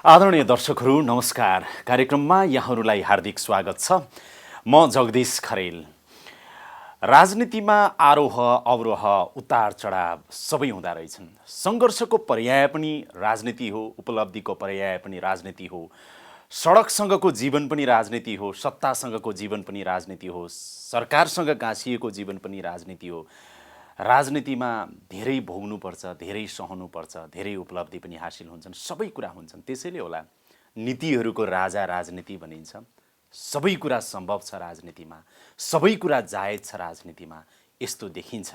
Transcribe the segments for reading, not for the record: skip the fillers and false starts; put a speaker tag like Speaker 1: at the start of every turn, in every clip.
Speaker 1: आदरणीय दर्शकहरू नमस्कार। कार्यक्रममा यहाँहरूलाई हार्दिक स्वागत छ। म जगदीश खरेल। राजनीतिमा आरोह अवरोह उतार चढाव सबै हुँदा रहेछन्। सङ्घर्षको पर्याय पनि राजनीति हो, उपलब्धिको पर्याय पनि राजनीति हो, सडकसँगको जीवन पनि राजनीति हो, सत्तासँगको जीवन पनि राजनीति हो, सरकारसँग गाँसिएको जीवन पनि राजनीति हो। राजनीतिमा धेरै भोग्नुपर्छ, धेरै सहनुपर्छ, धेरै उपलब्धि पनि हासिल हुन्छन्, सबै कुरा हुन्छन्। त्यसैले होला नीतिहरूको राजा राजनीति भनिन्छ। सबै कुरा सम्भव छ राजनीतिमा, सबै कुरा जायज छ राजनीतिमा, यस्तो देखिन्छ।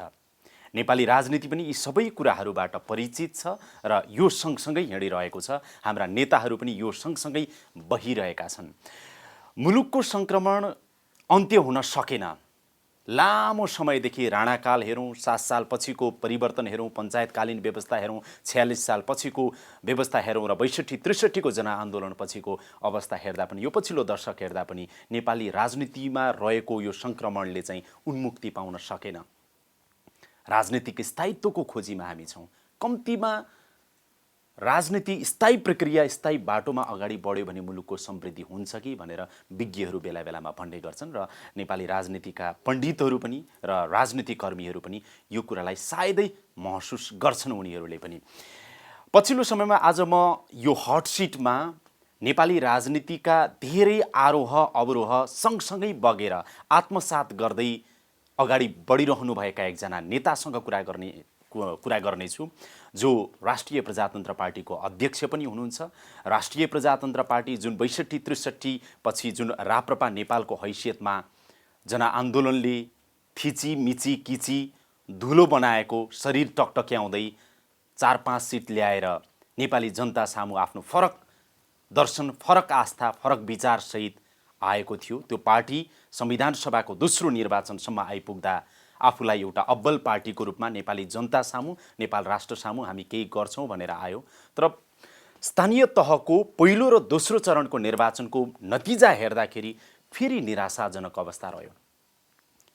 Speaker 1: नेपाली राजनीति पनि यी सबै कुराहरूबाट परिचित छ र यो सँगसँगै हिँडिरहेको छ। हाम्रा नेताहरू पनि यो सँगसँगै बहिरहेका छन्। मुलुकको सङ्क्रमण अन्त्य हुन सकेन। लामो समयदेखि राणाकाल हेरौँ, 7 साल पछिको परिवर्तन हेरौँ, पञ्चायतकालीन व्यवस्था हेरौँ, 46 साल पछिको व्यवस्था हेरौँ र 62-63 को जनआन्दोलन पछिको अवस्था हेर्दा पनि, यो पछिल्लो दशक हेर्दा पनि नेपाली राजनीतिमा रहेको यो सङ्क्रमणले चाहिँ उन्मुक्ति पाउन सकेन। राजनीतिक स्थायित्वको खोजीमा हामी छौँ। कम्तीमा राजनीति स्थायी प्रक्रिया, स्थायी बाटोमा अगाडि बढ्यो भने मुलुकको समृद्धि हुन्छ कि भनेर विज्ञहरू बेला बेलामा भन्ने गर्छन् र नेपाली राजनीतिका पण्डितहरू पनि र राजनीतिक कर्मीहरू पनि यो कुरालाई सायदै महसुस गर्छन् उनीहरूले पनि। पछिल्लो समयमा आज म यो हट सिटमा नेपाली राजनीतिका धेरै आरोह अवरोह सँगसँगै बगेर आत्मसात गर्दै अगाडि बढिरहनुभएका एकजना नेतासँग कुरा गर्नेछु, जो राष्ट्रिय प्रजातन्त्र पार्टीको अध्यक्ष पनि हुनुहुन्छ। राष्ट्रिय प्रजातन्त्र पार्टी जुन 62-63 पछि जुन राप्रपा नेपालको हैसियतमा जनआन्दोलनले थिची मिची किची धुलो बनाएको शरीर टकटक्याउँदै 4-5 सिट ल्याएर नेपाली जनता सामु आफ्नो फरक दर्शन, फरक आस्था, फरक विचारसहित आएको थियो। त्यो पार्टी संविधान सभाको दोस्रो निर्वाचनसम्म आइपुग्दा आफूलाई एउटा अब्बल पार्टीको रूपमा नेपाली जनता सामु, नेपाल राष्ट्र सामु हामी केही गर्छौँ भनेर आयो। तर स्थानीय तहको पहिलो र दोस्रो चरणको निर्वाचनको नतिजा हेर्दाखेरि फेरि निराशाजनक अवस्था रह्यो।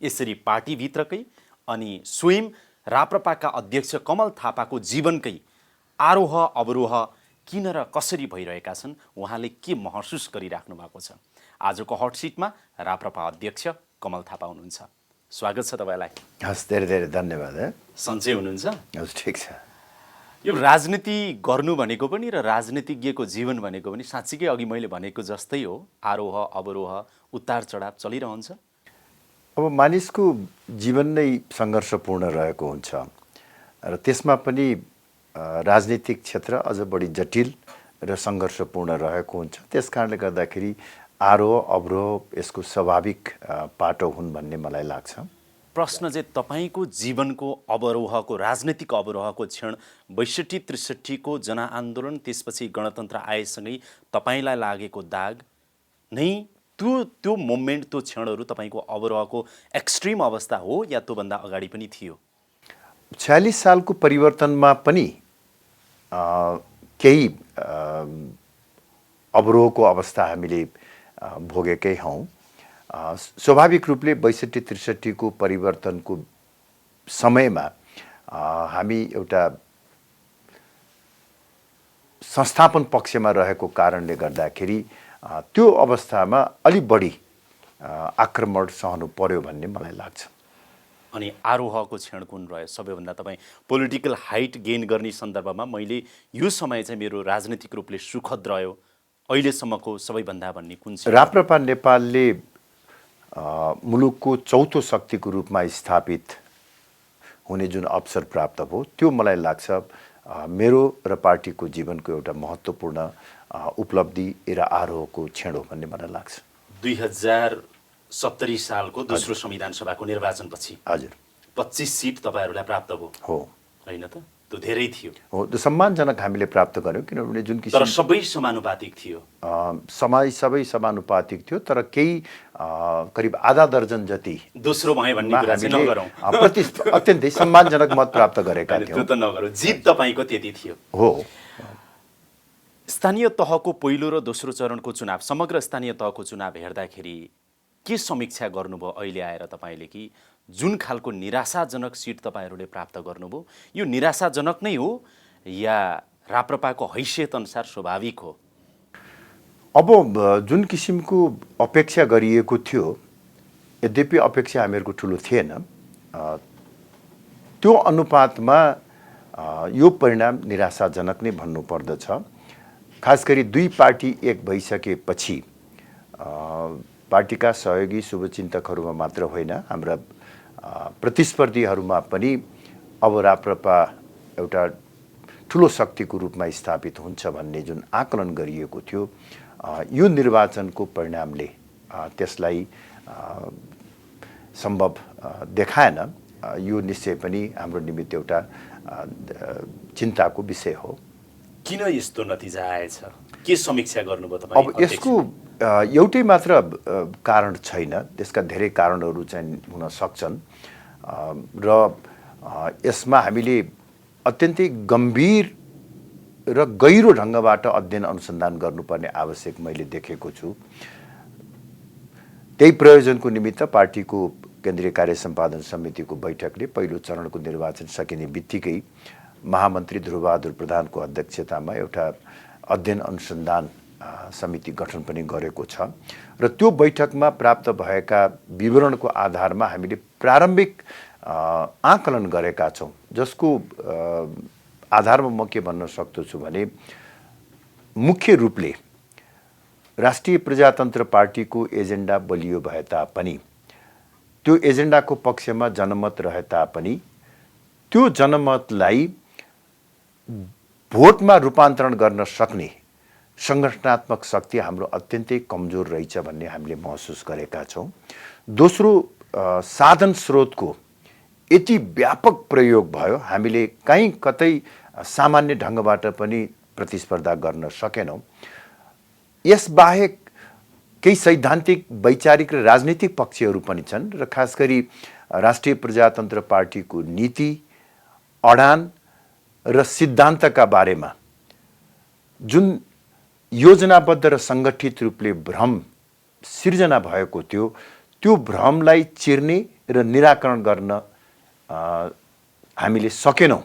Speaker 1: यसरी पार्टीभित्रकै अनि स्वयं राप्रपाका अध्यक्ष कमल थापाको जीवनकै आरोह अवरोह किन र कसरी भइरहेका छन्, उहाँले के महसुस गरिराख्नु भएको छ। आजको हट सिटमा राप्रपा अध्यक्ष कमल थापा हुनुहुन्छ। स्वागत छ तपाईँलाई।
Speaker 2: हस्, धेरै धेरै धन्यवाद।
Speaker 1: सन्चै हुनुहुन्छ?
Speaker 2: हस्, ठिक छ।
Speaker 1: यो राजनीति गर्नु भनेको पनि र राजनीतिज्ञको जीवन भनेको पनि साँच्चीकै अघि मैले भनेको जस्तै हो, आरोह अवरोह उतार चढाव चलिरहन्छ।
Speaker 2: अब मानिसको जीवन नै सङ्घर्षपूर्ण रहेको हुन्छ र त्यसमा पनि राजनीतिक क्षेत्र अझ बढी जटिल र सङ्घर्षपूर्ण रहेको हुन्छ। त्यस कारणले गर्दाखेरि आरोह अवरोह यसको स्वाभाविक पाटो हुन् भन्ने मलाई लाग्छ।
Speaker 1: प्रश्न चाहिँ तपाईँको जीवनको अवरोहको, राजनीतिक अवरोहको क्षण 62-63 को जनआन्दोलन, त्यसपछि गणतन्त्र आएसँगै तपाईँलाई लागेको दाग नै त्यो मोमेन्ट, त्यो क्षणहरू तपाईँको अवरोहको एक्सट्रिम अवस्था हो या त्योभन्दा अगाडि पनि थियो?
Speaker 2: 46 सालको परिवर्तनमा पनि केही अवरोहको अवस्था हामीले भोगेकै हौँ। स्वाभाविक रूपले 62-63 को परिवर्तनको समयमा हामी एउटा संस्थापन पक्षमा रहेको कारणले गर्दाखेरि त्यो अवस्थामा अलि बढी आक्रमण सहनु पर्यो भन्ने मलाई लाग्छ।
Speaker 1: अनि आरोहको क्षण कुन रह्यो सबैभन्दा? तपाईँ पोलिटिकल हाइट गेन गर्ने सन्दर्भमा मैले यो समय चाहिँ मेरो राजनीतिक रूपले सुखद रह्यो अहिलेसम्मको सबैभन्दा भन्ने कुन छ?
Speaker 2: राप्रपा नेपालले मुलुकको चौथो शक्तिको रूपमा स्थापित हुने जुन अवसर प्राप्त भयो, त्यो मलाई लाग्छ मेरो र पार्टीको जीवनको एउटा महत्त्वपूर्ण उपलब्धि र आरोहको क्षण हो भन्ने मलाई लाग्छ।
Speaker 1: 2070 सालको दोस्रो संविधान सभाको निर्वाचनपछि
Speaker 2: हजुर
Speaker 1: 25 सिट तपाईँहरूलाई प्राप्त भयो
Speaker 2: हो,
Speaker 1: होइन त? त्यो धेरै थियो।
Speaker 2: हो, त्यो सम्मानजनक हामीले प्राप्त गर्यौँ, किनभने जुन
Speaker 1: तर सबै समानुपातिक थियो।
Speaker 2: सबै समानुपातिक थियो, तर केही करिब आधा दर्जन जति
Speaker 1: दोस्रो भयो भन्ने कुरा चाहिँ नगरौँ।
Speaker 2: अत्यन्तै सम्मानजनक मत प्राप्त गरेका थियौँ।
Speaker 1: त्यो त नगरौँ, जित तपाईँको त्यति थियो।
Speaker 2: हो।
Speaker 1: स्थानीय तहको पहिलो र दोस्रो चरणको चुनाव, समग्र स्थानीय तहको चुनाव हेर्दाखेरि के समीक्षा गर्नुभयो अहिले आएर तपाईँले कि जुन खालको निराशाजनक सिट तपाईँहरूले प्राप्त गर्नुभयो, यो निराशाजनक नै हो या राप्रपाको हैसियत अनुसार स्वाभाविक हो?
Speaker 2: अब जुन किसिमको अपेक्षा गरिएको थियो, यद्यपि अपेक्षा हामीहरूको ठुलो थिएन, त्यो अनुपातमा यो परिणाम निराशाजनक नै भन्नुपर्दछ। खास गरी दुई पार्टी एक भइसकेपछि पार्टीका सहयोगी शुभचिन्तकहरूमा मात्र होइन, हाम्रा प्रतिस्पर्धीहरूमा पनि अब राप्रपा एउटा ठुलो शक्तिको रूपमा स्थापित हुन्छ भन्ने जुन आकलन गरिएको थियो, यो निर्वाचनको परिणामले त्यसलाई सम्भव देखाएन। यो निश्चय पनि हाम्रो निमित्त एउटा चिन्ताको विषय हो।
Speaker 1: किन यस्तो नतिजा आएछ? के समीक्षा गर्नुभयो तपाईँ?
Speaker 2: अब यसको एउटै मात्र कारण छैन, त्यसका धेरै कारणहरू चाहिँ हुन सक्छन् र यसमा हामीले अत्यन्तै गम्भीर र गहिरो ढङ्गबाट अध्ययन अनुसन्धान गर्नुपर्ने आवश्यक मैले देखेको छु। त्यही प्रयोजनको निमित्त पार्टीको केन्द्रीय कार्य सम्पादन समितिको बैठकले पहिलो चरणको निर्वाचन सकिने बित्तिकै महामन्त्री ध्रुवबहादुर प्रधानको अध्यक्षतामा एउटा अध्ययन अनुसन्धान समिति गठन पनि गरेको छ र त्यो बैठकमा प्राप्त भएका विवरणको आधारमा हामीले प्रारम्भिक आकलन गरेका छौँ, जसको आधारमा म के भन्न सक्दछु भने मुख्य रूपले राष्ट्रिय प्रजातन्त्र पार्टीको एजेन्डा बलियो भए तापनि, त्यो एजेन्डाको पक्षमा जनमत रहे तापनि, त्यो जनमतलाई भोटमा रूपान्तरण गर्न सक्ने सङ्गठनात्मक शक्ति हाम्रो अत्यन्तै कमजोर रहेछ भन्ने हामीले महसुस गरेका छौँ। दोस्रो, साधन स्रोतको यति व्यापक प्रयोग भयो, हामीले कहीँ कतै सामान्य ढङ्गबाट पनि प्रतिस्पर्धा गर्न सकेनौँ। यसबाहेक केही सैद्धान्तिक, वैचारिक र राजनीतिक पक्षहरू पनि छन् र खास गरी राष्ट्रिय प्रजातन्त्र पार्टीको नीति, अडान र सिद्धान्तका बारेमा जुन योजनाबद्ध र सङ्गठित रूपले भ्रम सिर्जना भएको थियो, त्यो भ्रमलाई चिर्ने र निराकरण गर्न हामीले सकेनौँ,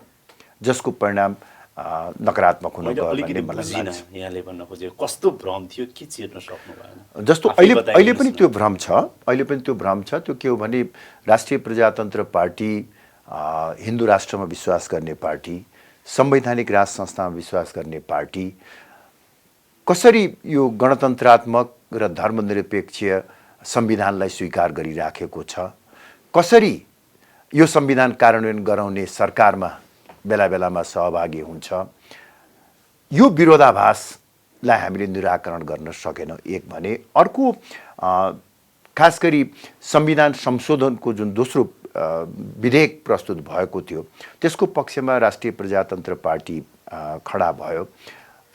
Speaker 2: जसको परिणाम नकारात्मक हुन गयो भन्ने मलाई लाग्छ।
Speaker 1: यहाँले भन्न खोजेको कस्तो भ्रम थियो, के चिर्न सक्नु भएन?
Speaker 2: जस्तो अहिले पनि त्यो भ्रम छ, त्यो के हो भने राष्ट्रिय प्रजातन्त्र पार्टी हिन्दू राष्ट्रमा विश्वास गर्ने पार्टी, संवैधानिक राज संस्थामा विश्वास गर्ने पार्टी, कसरी यो गणतन्त्रात्मक र धर्मनिरपेक्ष संविधानलाई स्वीकार गरिराखेको छ, कसरी यो संविधान कार्यान्वयन गराउने सरकारमा बेला बेलामा सहभागी हुन्छ, यो विरोधाभासलाई हामीले निराकरण गर्न सकेनौँ, एक भने। अर्को, खास गरी संविधान संशोधनको जुन दोस्रो विधेयक प्रस्तुत भएको थियो, त्यसको पक्षमा राष्ट्रिय प्रजातन्त्र पार्टी खडा भयो।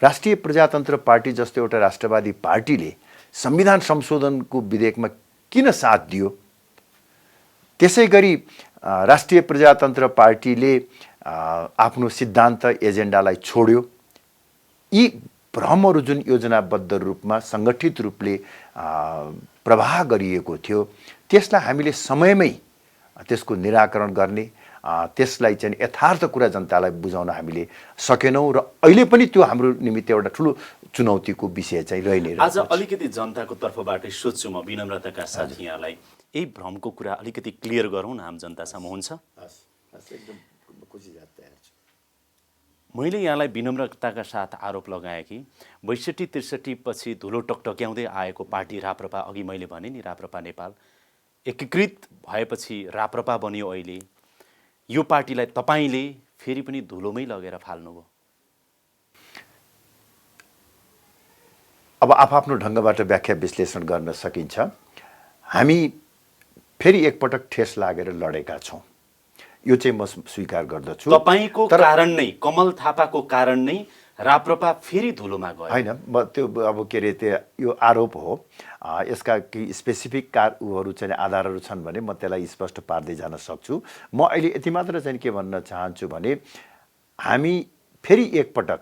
Speaker 2: राष्ट्रिय प्रजातन्त्र पार्टी जस्तो एउटा राष्ट्रवादी पार्टीले संविधान संशोधनको विधेयकमा किन साथ दियो? त्यसै गरी राष्ट्रिय प्रजातन्त्र पार्टीले आफ्नो सिद्धान्त एजेन्डालाई छोड्यो। यी भ्रमहरू जुन योजनाबद्ध रूपमा सङ्गठित रूपले प्रवाह गरिएको थियो, त्यसलाई हामीले समयमै त्यसको निराकरण गर्ने, त्यसलाई चाहिँ यथार्थ कुरा जनतालाई बुझाउन हामीले सकेनौँ र अहिले पनि त्यो हाम्रो निमित्त एउटा ठुलो चुनौतीको विषय चाहिँ रहि नै रहेको छ।
Speaker 1: आज अलिकति जनताको तर्फबाटै सोध्छु म विनम्रताका साथ यहाँलाई, यही भ्रमको कुरा अलिकति क्लियर गरौँ न आम जनतासम्म, हुन्छ?
Speaker 2: एकदम खुसी जात तयार छु।
Speaker 1: मैले यहाँलाई विनम्रताका साथ आरोप लगाएँ कि ६२-६३ पछि धुलो टकटक्याउँदै आएको पार्टी राप्रपा, अघि मैले भने नि राप्रपा नेपाल एकीकृत भएपछि राप्रपा बन्यो। अहिले यो पार्टीलाई तपाईँले फेरि पनि धुलोमै लगेर फाल्नुभयो।
Speaker 2: अब आफ्नो ढङ्गबाट व्याख्या विश्लेषण गर्न सकिन्छ। हामी फेरि एकपटक ठेस लागेर लडेका छौँ, यो चाहिँ म स्वीकार गर्दछु।
Speaker 1: तपाईँको कारण नै, कमल थापाको कारण नै राप्रपा फेरि धुलोमा गयो।
Speaker 2: होइन, म त्यो अब के अरे त्यो यो आरोप हो, यसका केही स्पेसिफिक उहरू चाहिँ आधारहरू छन् भने म त्यसलाई स्पष्ट पार्दै जान सक्छु। म अहिले यति मात्र चाहिँ के भन्न चाहन्छु भने हामी फेरि एकपटक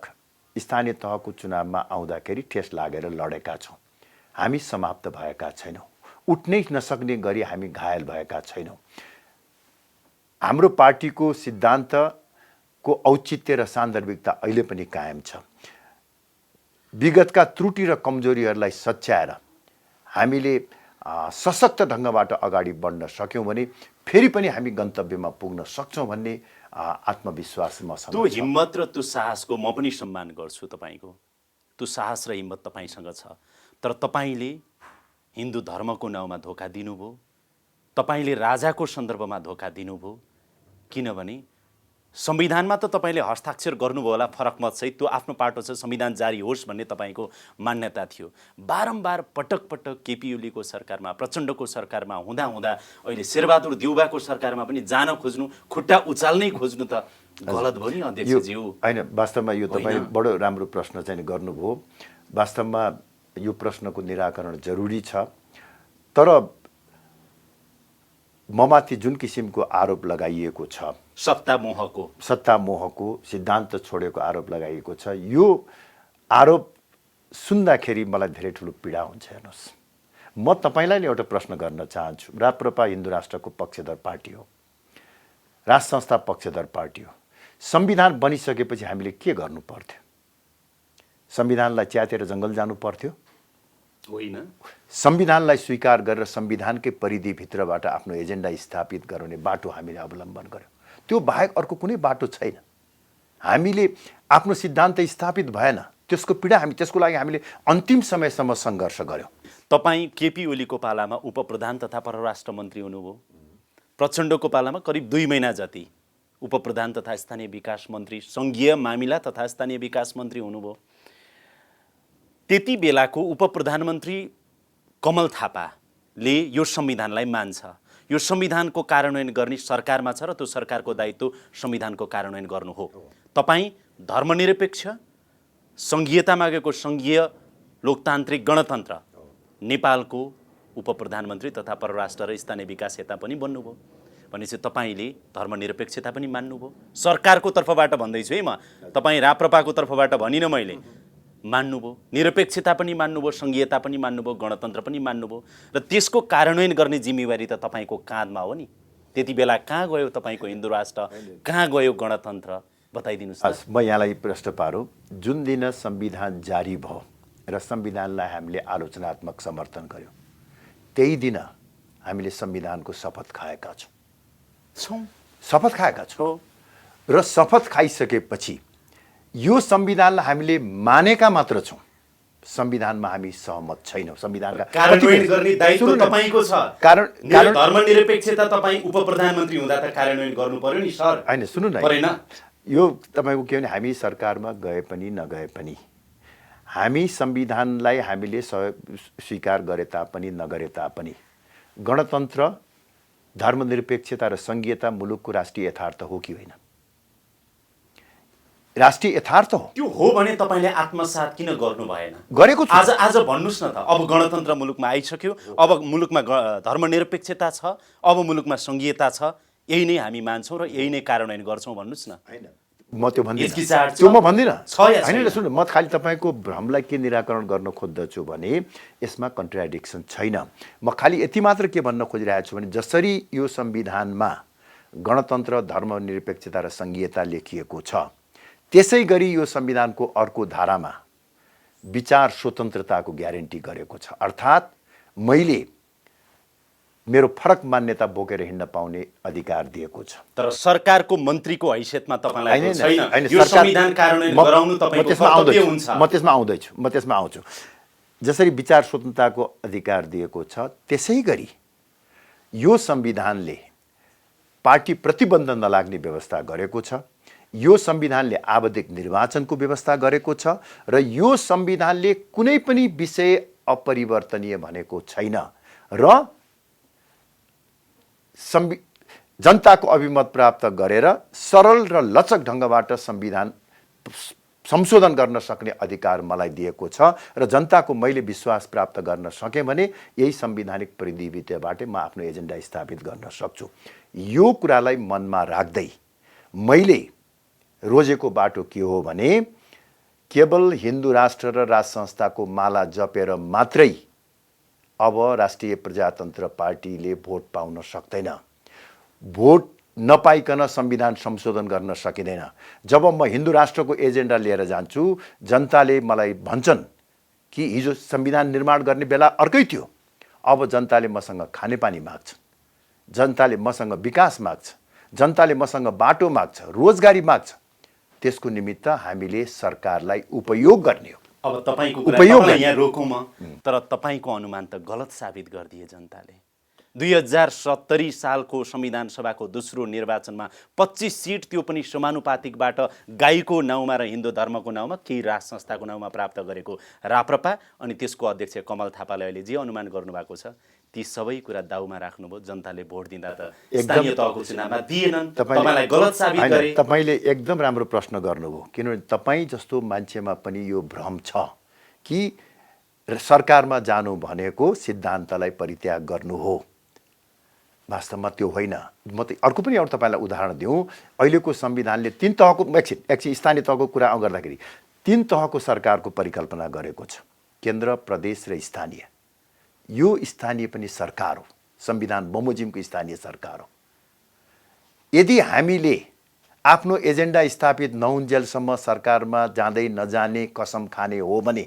Speaker 2: स्थानीय तहको चुनावमा आउँदाखेरि ठेस लागेर लडेका छौँ। हामी समाप्त भएका छैनौँ, उठ्नै नसक्ने गरी हामी घायल भएका छैनौँ। हाम्रो पार्टीको सिद्धान्तको औचित्य र सान्दर्भिकता अहिले पनि कायम छ। विगतका त्रुटि र कमजोरीहरूलाई सच्याएर हामीले सशक्त ढङ्गबाट अगाडि बढ्न सक्यौँ भने फेरि पनि हामी गन्तव्यमा पुग्न सक्छौँ भन्ने आत्मविश्वास मसँग
Speaker 1: त्यो
Speaker 2: छ।
Speaker 1: हिम्मत र त्यो साहसको म पनि सम्मान गर्छु तपाईँको। त्यो साहस र हिम्मत तपाईँसँग छ। तर तपाईँले हिन्दू धर्मको नाउँमा धोका दिनुभयो, तपाईँले राजाको सन्दर्भमा धोका दिनुभयो। किनभने संविधानमा त तपाईँले हस्ताक्षर गर्नुभयो होला फरक मत सहित, त्यो आफ्नो पाटो छ, संविधान जारी होस् भन्ने तपाईँको मान्यता थियो। बारम्बार पटक पटक केपी ओलीको सरकारमा, प्रचण्डको सरकारमा हुँदा अहिले शेरबहादुर देउवाको सरकारमा पनि जान खोज्नु, खुट्टा उचाल्नै खोज्नु त गलत भयो नि अध्यक्षज्यू।
Speaker 2: होइन, वास्तवमा यो तपाईँले बडो राम्रो प्रश्न चाहिँ गर्नुभयो। वास्तवमा यो प्रश्नको निराकरण जरुरी छ। तर ममाथि जुन किसिमको आरोप लगाइएको छ, सत्ता मोहको सिद्धान्त छोडेको आरोप लगाइएको छ, यो आरोप सुन्दाखेरि मलाई धेरै ठुलो पीडा हुन्छ। हेर्नुहोस्, म तपाईँलाई एउटा प्रश्न गर्न चाहन्छु। राप्रपा हिन्दू राष्ट्रको पक्षधर पार्टी हो, राष्ट्र संस्था पक्षधर पार्टी हो। संविधान बनिसकेपछि हामीले के गर्नु पर्थ्यो? संविधानलाई च्यातेर जङ्गल जानु पर्थ्यो?
Speaker 1: होइन।
Speaker 2: संविधानलाई स्वीकार गरेर संविधानकै परिधिभित्रबाट आफ्नो एजेन्डा स्थापित गर्ने बाटो हामीले अवलम्बन गर्यौँ। त्यो बाहेक अर्को कुनै बाटो छैन। हामीले आफ्नो सिद्धान्त स्थापित भएन, त्यसको पीडा त्यसको लागि हामीले अन्तिम समयसम्म सङ्घर्ष गऱ्यौँ।
Speaker 1: तपाईँ केपी ओलीको पालामा उपप्रधान तथा परराष्ट्र मन्त्री हुनुभयो। प्रचण्डको पालामा करिब 2 महिना जति उपप्रधान तथा स्थानीय विकास मन्त्री, सङ्घीय मामिला तथा स्थानीय विकास मन्त्री हुनुभयो। त्यति बेलाको उपप्रधानमन्त्री कमल थापाले यो संविधानलाई मान्छ, यो संविधानको कार्यान्वयन गर्ने सरकारमा छ र त्यो सरकारको दायित्व संविधानको कार्यान्वयन गर्नु हो। तपाईँ धर्मनिरपेक्ष, सङ्घीयता मागेको सङ्घीय लोकतान्त्रिक गणतन्त्र नेपालको उपप्रधानमन्त्री तथा परराष्ट्र र स्थानीय विकास यता पनि बन्नुभयो। भनेपछि तपाईँले धर्मनिरपेक्षता पनि मान्नुभयो। सरकारको तर्फबाट भन्दैछु है म, तपाईँ राप्रपाको तर्फबाट भनिनँ मैले। मान्नुभयो, निरपेक्षता पनि मान्नुभयो, सङ्घीयता पनि मान्नुभयो, गणतन्त्र पनि मान्नुभयो र त्यसको कार्यान्वयन गर्ने जिम्मेवारी त तपाईँको काँधमा हो नि। त्यति बेला कहाँ गयो तपाईँको हिन्दू राष्ट्र, कहाँ गयो गणतन्त्र, बताइदिनुहोस् त।
Speaker 2: म यहाँलाई प्रश्न पारौँ। जुन दिन संविधान जारी भयो र संविधानलाई हामीले आलोचनात्मक समर्थन गर्यौँ, त्यही दिन हामीले संविधानको शपथ खाएका छौँ। शपथ खाएका छौँ र शपथ खाइसकेपछि यो संविधानलाई हामीले मानेका मात्र छौँ। संविधानमा हामी सहमत छैनौँ। संविधानका
Speaker 1: कार्यान्वयन गर्ने दायित्व तपाईँको छ। कारण धर्मनिरपेक्षता तपाईँ उपप्रधानमन्त्री हुँदा त कार्यान्वयन गर्नु पर्यो नि सर।
Speaker 2: होइन, सुन्नु न,
Speaker 1: परेन?
Speaker 2: यो तपाईँको के भने हामी सरकारमा गए पनि नगए पनि, हामी संविधानलाई हामीले स्वीकार गरे तापनि नगरे तापनि गणतन्त्र, धर्मनिरपेक्षता र सङ्घीयता मुलुकको राष्ट्रिय यथार्थ हो कि होइन? राष्ट्रिय यथार्थ हो।
Speaker 1: त्यो हो भने तपाईँले आत्मसात किन गर्नु भएन?
Speaker 2: गरेको छु।
Speaker 1: आज भन्नुहोस् न त, अब गणतन्त्र मुलुकमा आइसक्यो, अब मुलुकमा धर्मनिरपेक्षता छ, अब मुलुकमा सङ्घीयता छ, यही नै हामी मान्छौँ र यही नै कार्यान्वयन गर्छौँ भन्नुहोस् न।
Speaker 2: होइन, म त्यो भन्दिनँ,
Speaker 1: हिचकिचाहट छ?
Speaker 2: त्यो म भन्दिनँ।
Speaker 1: होइन,
Speaker 2: सुन्नु, म खालि तपाईँको भ्रमलाई के निराकरण गर्न खोज्दछु भने यसमा कन्ट्राडिक्सन छैन। म खालि यति मात्र के भन्न खोजिरहेको छु भने जसरी यो संविधानमा गणतन्त्र, धर्मनिरपेक्षता र सङ्घीयता लेखिएको छ, त्यसै गरी यो संविधानको अर्को धारामा विचार स्वतन्त्रताको ग्यारेन्टी गरेको छ। अर्थात् मैले मेरो फरक मान्यता बोकेर हिँड्न पाउने अधिकार दिएको छ।
Speaker 1: तर सरकारको मन्त्रीको हैसियतमा तपाईँलाई छैन। यो संविधान कार्यान्वयन गराउनु तपाईँको कर्तव्य हुन्छ।
Speaker 2: म त्यसमा आउँछु। जसरी विचार स्वतन्त्रताको अधिकार दिएको छ, त्यसै गरी यो संविधानले पार्टी प्रतिबन्ध नलाग्ने व्यवस्था गरेको छ। यो संविधानले आवधिक निर्वाचनको व्यवस्था गरेको छ र यो संविधानले कुनै पनि विषय अपरिवर्तनीय भनेको छैन र जनताको अभिमत प्राप्त गरेर सरल र लचक ढङ्गबाट संविधान संशोधन गर्न सक्ने अधिकार मलाई दिएको छ र जनताको मैले विश्वास प्राप्त गर्न सकेँ भने यही संवैधानिक परिधिभित्रबाट म आफ्नो एजेन्डा स्थापित गर्न सक्छु। यो कुरालाई मनमा राख्दै मैले रोजेको बाटो के हो भने केवल हिन्दू राष्ट्र र राज संस्थाको माला जपेर मात्रै अब राष्ट्रिय प्रजातन्त्र पार्टीले भोट पाउन सक्दैन। भोट नपाइकन संविधान संशोधन गर्न सकिँदैन। जब म हिन्दू राष्ट्रको एजेन्डा लिएर जान्छु, जनताले मलाई भन्छन् कि हिजो संविधान निर्माण गर्ने बेला अर्कै थियो, अब जनताले मसँग खानेपानी माग्छ, जनताले मसँग विकास माग्छ, जनताले मसँग बाटो माग्छ, रोजगारी माग्छ। त्यसको निमित्त हामीले सरकारलाई उपयोग गर्ने हो।
Speaker 1: अब तपाईँको कुरा तपाईँलाई यहाँ रोकौँ म, तर तपाईँको अनुमान त गलत साबित गरिदिए जनताले। 2070 सालको संविधान सभाको दोस्रो निर्वाचनमा 25 सिट, त्यो पनि समानुपातिकबाट गाईको नाउँमा र हिन्दू धर्मको नाउँमा केही राज संस्थाको नाउँमा प्राप्त गरेको राप्रपा अनि त्यसको अध्यक्ष कमल थापाले अहिले जे अनुमान गर्नुभएको छ ती सबै कुरा दाउमा राख्नुभयो। जनताले भोट दिँदा त स्थानीय तहको चुनावमा दिएनन्, तपाईँलाई गलत साबित गरे।
Speaker 2: तपाईँले एकदम राम्रो प्रश्न गर्नुभयो, किनभने तपाईँ जस्तो मान्छेमा पनि यो भ्रम छ कि सरकारमा जानु भनेको सिद्धान्तलाई परित्याग गर्नु हो। वास्तवमा त्यो होइन। म त अर्को पनि एउटा तपाईँलाई उदाहरण दिउँ। अहिलेको संविधानले 3 तहको एकछिन स्थानीय तहको कुरा गर्दाखेरि 3 तहको सरकारको परिकल्पना गरेको छ, केन्द्र, प्रदेश र स्थानीय। यो स्थानीय पनि सरकार हो, संविधान बमोजिमको स्थानीय सरकार हो। यदि हामीले आफ्नो एजेन्डा स्थापित नहुन्जेलसम्म सरकारमा जाँदै नजाने कसम खाने हो भने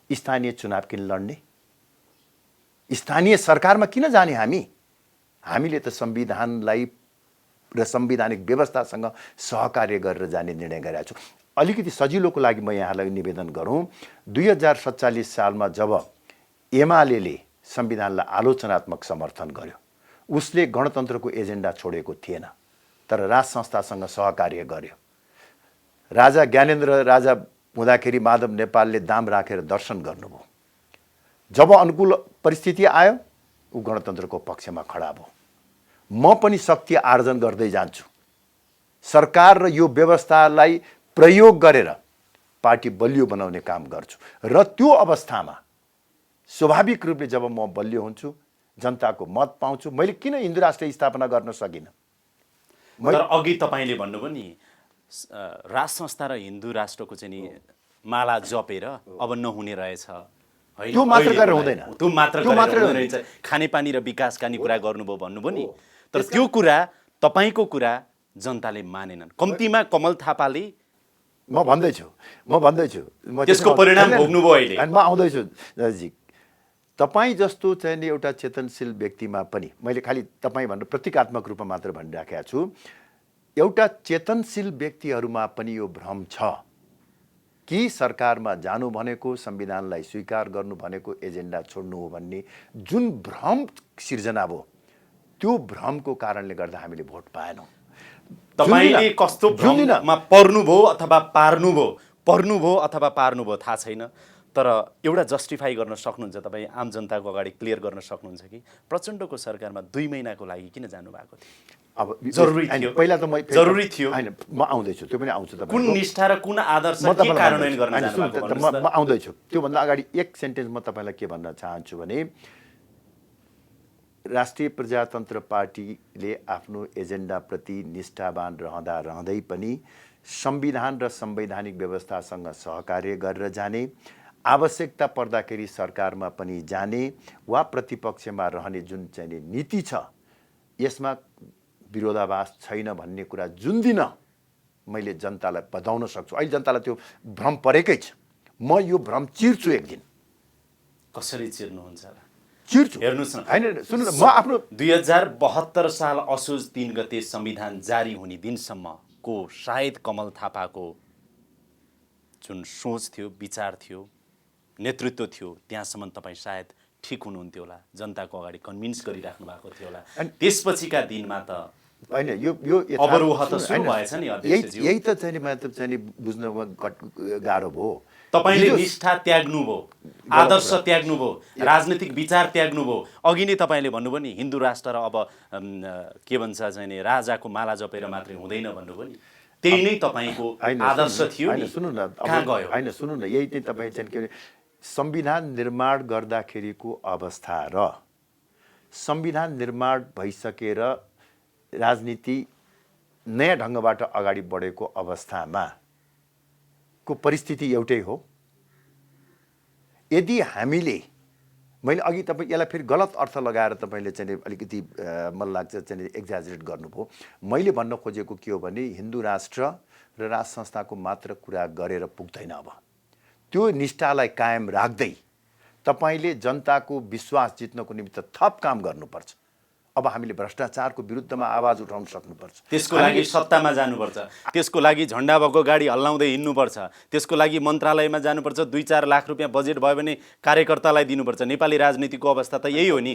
Speaker 2: स्थानीय चुनाव किन लड्ने? स्थानीय सरकारमा किन जाने? हामीले त संविधानलाई र संवैधानिक व्यवस्थासँग सहकार्य गरेर जाने निर्णय गरेका छौँ। अलिकति सजिलोको लागि म यहाँलाई निवेदन गरौँ, 2047 सालमा जब एमाले संविधानलाई आलोचनात्मक समर्थन गर्यो, उसले गणतन्त्रको एजेन्डा छोडेको थिएन, तर राज संस्थासँग सहकार्य गर्यो। राजा ज्ञानेन्द्र राजा हुँदाखेरि माधव नेपालले दाम राखेर दर्शन गर्नुभयो। जब अनुकूल परिस्थिति आयो, ऊ गणतन्त्रको पक्षमा खडा भयो। म पनि शक्ति आर्जन गर्दै जान्छु, सरकार र यो व्यवस्थालाई प्रयोग गरेर पार्टी बलियो बनाउने काम गर्छु। र त्यो अवस्थामा स्वाभाविक रूपले जब म बलियो हुन्छु, जनताको मत पाउँछु, मैले किन हिन्दू राष्ट्र स्थापना गर्न सकिनँ?
Speaker 1: तर अघि तपाईँले भन्नुभयो नि राज संस्था र हिन्दू राष्ट्रको चाहिँ नि माला जपेर अब नहुने रहेछ।
Speaker 2: त्यो मात्र गरेर हुँदैन,
Speaker 1: त्यो मात्र गरेर रहेछ। खानेपानी र विकासका नि कुरा गर्नुभयो भन्नुभयो नि, तर त्यो कुरा तपाईँको कुरा जनताले मानेनन्। कम्तीमा कमल थापाले
Speaker 2: म भन्दैछु
Speaker 1: त्यसको परिणाम भोग्नुभयो अहिले।
Speaker 2: म आउँदैछु दाजुजी। तपाईँ जस्तो चाहिँ नि एउटा चेतनशील व्यक्तिमा पनि मैले खालि तपाईँ भनेर प्रतीकात्मक रूपमा मात्र भनिराखेको छु। एउटा चेतनशील व्यक्तिहरूमा पनि यो भ्रम छ कि सरकारमा जानु भनेको, संविधानलाई स्वीकार गर्नु भनेको एजेन्डा छोड्नु हो भन्ने जुन भ्रम सिर्जना भयो, त्यो भ्रमको कारणले गर्दा हामीले भोट पाएनौँ।
Speaker 1: तपाईँले कस्तो भ्रममा पर्नुभयो अथवा पार्नुभयो थाहा छैन, तर एउटा जस्टिफाई गर्न सक्नुहुन्छ तपाईँ, आम जनताको अगाडि क्लियर गर्न सक्नुहुन्छ कि प्रचण्डको सरकारमा 2 महिनाको लागि किन जानुभएको थियो?
Speaker 2: अब
Speaker 1: जरुरी थियो,
Speaker 2: पहिला त
Speaker 1: जरुरी थियो।
Speaker 2: हैन, म आउँदैछु, त्यो पनि आउँछु। तपाईँ
Speaker 1: कुन निष्ठा र कुन आदर्श के कार्यान्वयन गर्न जानुभएको?
Speaker 2: म आउँदैछु। त्योभन्दा अगाडि एक सेन्टेन्स म तपाईँलाई के भन्न चाहन्छु भने, राष्ट्रिय प्रजातन्त्र पार्टीले आफ्नो एजेन्डाप्रति निष्ठावान रहँदै पनि संविधान र संवैधानिक व्यवस्थासँग सहकार्य गरेर जाने, आवश्यकता पर्दाखेरि सरकारमा पनि जाने वा प्रतिपक्षमा रहने जुन चाहिँ नीति छ, यसमा विरोधाभास छैन भन्ने कुरा जुन दिन मैले जनतालाई बताउन सक्छु, अहिले जनतालाई त्यो भ्रम परेकै छ। म यो भ्रम चिर्छु एक दिन।
Speaker 1: कसरी चिर्नुहुन्छ र?
Speaker 2: चिर्छु।
Speaker 1: हेर्नुहोस् न,
Speaker 2: हैन सुन्नु न, म आफ्नो
Speaker 1: 2072 साल असोज 3 गते संविधान जारी हुने दिनसम्मको सायद कमल थापाको जुन सोच थियो, विचार थियो, नेतृत्व थियो, त्यहाँसम्म तपाईँ सायद ठिक हुनुहुन्थ्यो होला, जनताको अगाडि कन्भिन्स गरिराख्नु भएको थियो होला। त्यसपछिका दिनमा त
Speaker 2: हैन, यो
Speaker 1: अवरोह त सुरु भएछ नि अध्यक्षज्यू।
Speaker 2: यही त चाहिँ मतलब चाहिँ बुझ्न गाह्रो भयो।
Speaker 1: तपाईले निष्ठा त्याग्नुभयो, आदर्श त्याग्नुभयो, राजनीतिक विचार त्याग्नुभयो। अघि नै तपाईले भन्नुभयो नि हिन्दू राष्ट्र र अब के भन्छ चाहिँ नि राजाको माला जपेर मात्रै हुँदैन भन्नुभयो नि, त्यही नै तपाईको आदर्श थियो नि।
Speaker 2: सुन्नु न,
Speaker 1: कहाँ गयो?
Speaker 2: हैन सुन्नु न, यही चाहिँ तपाईँ चाहिँ के संविधान निर्माण गर्दाखेरिको अवस्था र संविधान निर्माण भइसकेर राजनीति नयाँ ढङ्गबाट अगाडि बढेको अवस्थामा को परिस्थिति एउटै हो। यदि हामीले मैले अघि तपाईँ यसलाई फेरि गलत अर्थ लगाएर तपाईँले चाहिँ अलिकति मलाई लाग्छ चाहिँ एक्जाजरेट गर्नुभयो। मैले भन्न खोजेको के हो भने हिन्दू राष्ट्र र राज संस्थाको मात्र कुरा गरेर पुग्दैन। अब त्यो निष्ठालाई कायम राख्दै तपाईँले जनताको विश्वास जित्नको निमित्त थप काम गर्नुपर्छ। अब हामीले भ्रष्टाचारको विरुद्धमा आवाज उठाउन सक्नुपर्छ।
Speaker 1: त्यसको लागि सत्तामा जानुपर्छ, त्यसको लागि झन्डा भएको गाडी हल्लाउँदै हिँड्नुपर्छ, त्यसको लागि मन्त्रालयमा जानुपर्छ, 2-4 लाख रुपियाँ बजेट भयो भने कार्यकर्तालाई दिनुपर्छ। नेपाली राजनीतिको अवस्था त यही हो नि,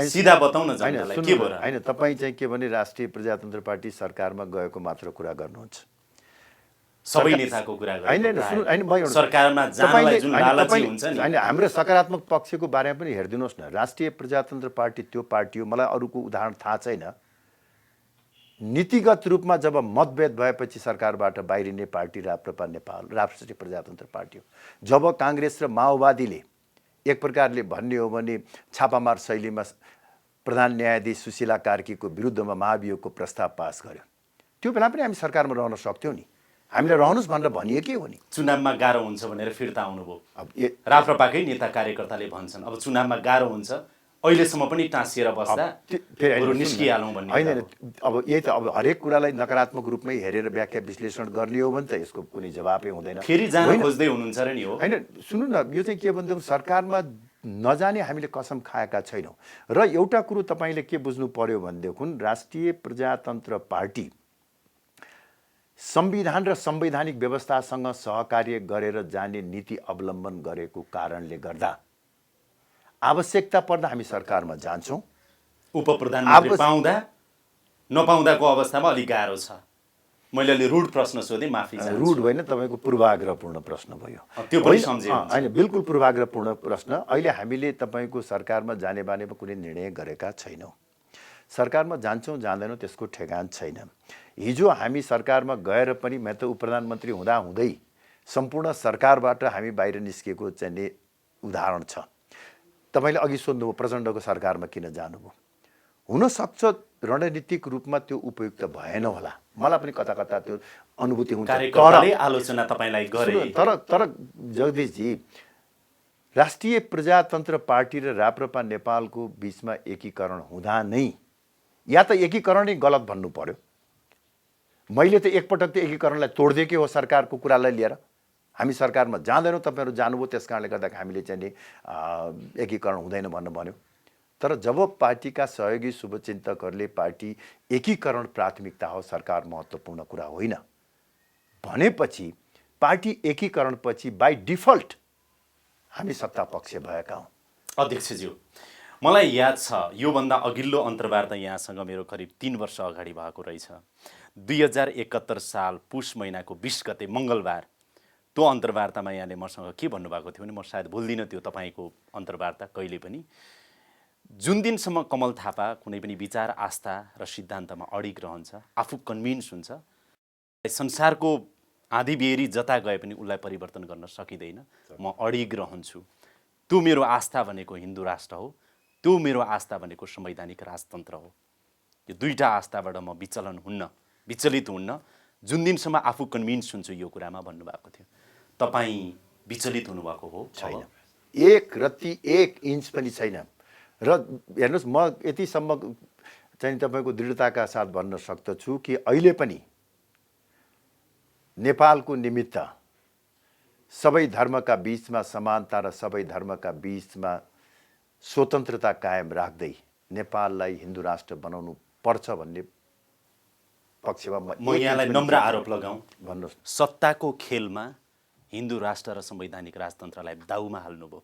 Speaker 1: सिधा बताउन जनतालाई के भयो।
Speaker 2: हैन, तपाईँ चाहिँ के भने राष्ट्रिय प्रजातन्त्र पार्टी सरकारमा गएको मात्र कुरा गर्नुहुन्छ।
Speaker 1: सबै नेताको कुरा
Speaker 2: गर्नु
Speaker 1: सरकारमा जानलाई जुन लालची हुन्छ नि।
Speaker 2: हैन, हाम्रो सकारात्मक पक्षको बारेमा पनि हेरिदिनुहोस् न। राष्ट्रिय प्रजातन्त्र पार्टी त्यो पार्टी हो, मलाई अरूको उदाहरण थाहा छैन, नीतिगत रूपमा जब मतभेद भएपछि सरकारबाट बाहिरिने पार्टी राप्रपा नेपाल राष्ट्रिय प्रजातन्त्र पार्टी हो। जब काङ्ग्रेस र माओवादीले एक प्रकारले भन्ने हो भने छापामार शैलीमा प्रधान न्यायाधीश सुशीला कार्कीको विरुद्धमा महाभियोगको प्रस्ताव पास गर्यो, त्यो बेला पनि हामी सरकारमा रहन सक्थ्यौँ नि। हामीले रहनुहोस् भनेर भनिए के हो नि।
Speaker 1: चुनावमा गाह्रो हुन्छ भनेर फिर्ता आउनुभयो। अब राप्रपाकै नेता कार्यकर्ताले भन्छन् अब चुनावमा गाह्रो हुन्छ, अहिलेसम्म पनि टाँसिएर बस्दा बरु निस्किहालौँ भन्ने।
Speaker 2: होइन, अब यही त अब हरेक कुरालाई नकारात्मक रूपमै हेरेर व्याख्या विश्लेषण गर्ने हो भने त यसको कुनै जवाफै हुँदैन।
Speaker 1: फेरि जान खोज्दै हुनुहुन्छ र नि हो।
Speaker 2: होइन, सुन्नु न, यो चाहिँ के भन्दा सरकारमा नजाने हामीले कसम खाएका छैनौँ। र एउटा कुरो तपाईँले के बुझ्नु पर्यो भनेदेखि राष्ट्रिय प्रजातन्त्र पार्टी संविधान र संवैधानिक व्यवस्थासँग सहकार्य गरेर जाने नीति अवलम्बन गरेको कारणले गर्दा आवश्यकता पर्दा हामी सरकारमा जान्छौँ।
Speaker 1: उपप्रधानमन्त्री पाउँदा नपाउँदाको अवस्थामा अलिक गाह्रो छ। मैले अलि रुड प्रश्न सोधेँ, माफी चाहन्छु।
Speaker 2: रुड होइन, तपाईँको पूर्वाग्रहपूर्ण प्रश्न भयो।
Speaker 1: त्यो पनि सम्झेँ।
Speaker 2: होइन, बिल्कुल पूर्वाग्रहपूर्ण प्रश्न। अहिले हामीले तपाईँको सरकारमा जाने बारेमा कुनै निर्णय गरेका छैनौँ। सरकारमा जान्छौँ जाँदैनौँ त्यसको ठेगान छैन। हिजो हामी सरकारमा गएर पनि म त उपप्रधानमन्त्री हुँदै सम्पूर्ण सरकारबाट हामी बाहिर निस्केको चाहिँ उदाहरण छ। तपाईँले अघि सोध्नुभयो प्रचण्डको सरकारमा किन जानुभयो। हुनसक्छ रणनीतिक रूपमा त्यो उपयुक्त भएन होला, मलाई पनि कता कता त्यो अनुभूति हुन्छ।
Speaker 1: आलोचना तपाईँलाई गरे।
Speaker 2: तर जगदीशजी, राष्ट्रिय प्रजातन्त्र पार्टी र राप्रपा नेपालको बिचमा एकीकरण हुँदा नै या त एकीकरण नै गलत भन्नु पर्यो। मैले त एकपटक त्यो एकीकरणलाई तोडिदिएकै हो सरकारको कुरालाई लिएर। हामी सरकारमा जाँदैनौँ, तपाईँहरू जानुभयो, त्यस कारणले गर्दा हामीले चाहिँ नि एकीकरण हुँदैन भन्नु भन्यो। तर जब पार्टीका सहयोगी शुभचिन्तकहरूले पार्टी एकीकरण प्राथमिकता हो, सरकार महत्त्वपूर्ण कुरा होइन भनेपछि पार्टी एकीकरणपछि बाई डिफल्ट हामी सत्ता पक्ष भएका हौँ।
Speaker 1: अध्यक्षज्यू, मलाई याद छ योभन्दा अघिल्लो अन्तर्वार्ता यहाँसँग मेरो करिब 3 वर्ष अगाडि भएको रहेछ। 2071 साल पुष महिनाको 20 गते मङ्गलबार त्यो अन्तर्वार्तामा यहाँले मसँग के भन्नुभएको थियो भने, म सायद भुल्दिनँ त्यो तपाईँको अन्तर्वार्ता कहिले पनि, जुन दिनसम्म कमल थापा कुनै पनि विचार आस्था र सिद्धान्तमा अडिग रहन्छ, आफू कन्भिन्स हुन्छ, संसारको आँधी बेरी जता गए पनि उसलाई परिवर्तन गर्न सकिँदैन, म अडिग रहन्छु। त्यो मेरो आस्था भनेको हिन्दू राष्ट्र हो, त्यो मेरो आस्था भनेको संवैधानिक राजतन्त्र हो। यो दुईटा आस्थाबाट म विचलित हुन्न जुन दिनसम्म आफू कन्भिन्स हुन्छु यो कुरामा भन्नुभएको थियो। तपाईँ विचलित हुनुभएको हो?
Speaker 2: छैन, एक रत्ती 1 इन्च पनि छैन। र हेर्नुहोस्, म यतिसम्म चाहिँ तपाईँको दृढताका साथ भन्न सक्दछु कि अहिले पनि नेपालको निमित्त सबै धर्मका बीचमा समानता र सबै धर्मका बीचमा स्वतन्त्रता कायम राख्दै नेपाललाई हिन्दू राष्ट्र बनाउनु पर्छ भन्ने पक्षमा
Speaker 1: म यहाँलाई नम्र आरोप लगाउँ,
Speaker 2: भन्नुहोस्।
Speaker 1: सत्ताको खेलमा हिन्दू राष्ट्र र संवैधानिक राजतन्त्रलाई दाउमा हाल्नुभयो।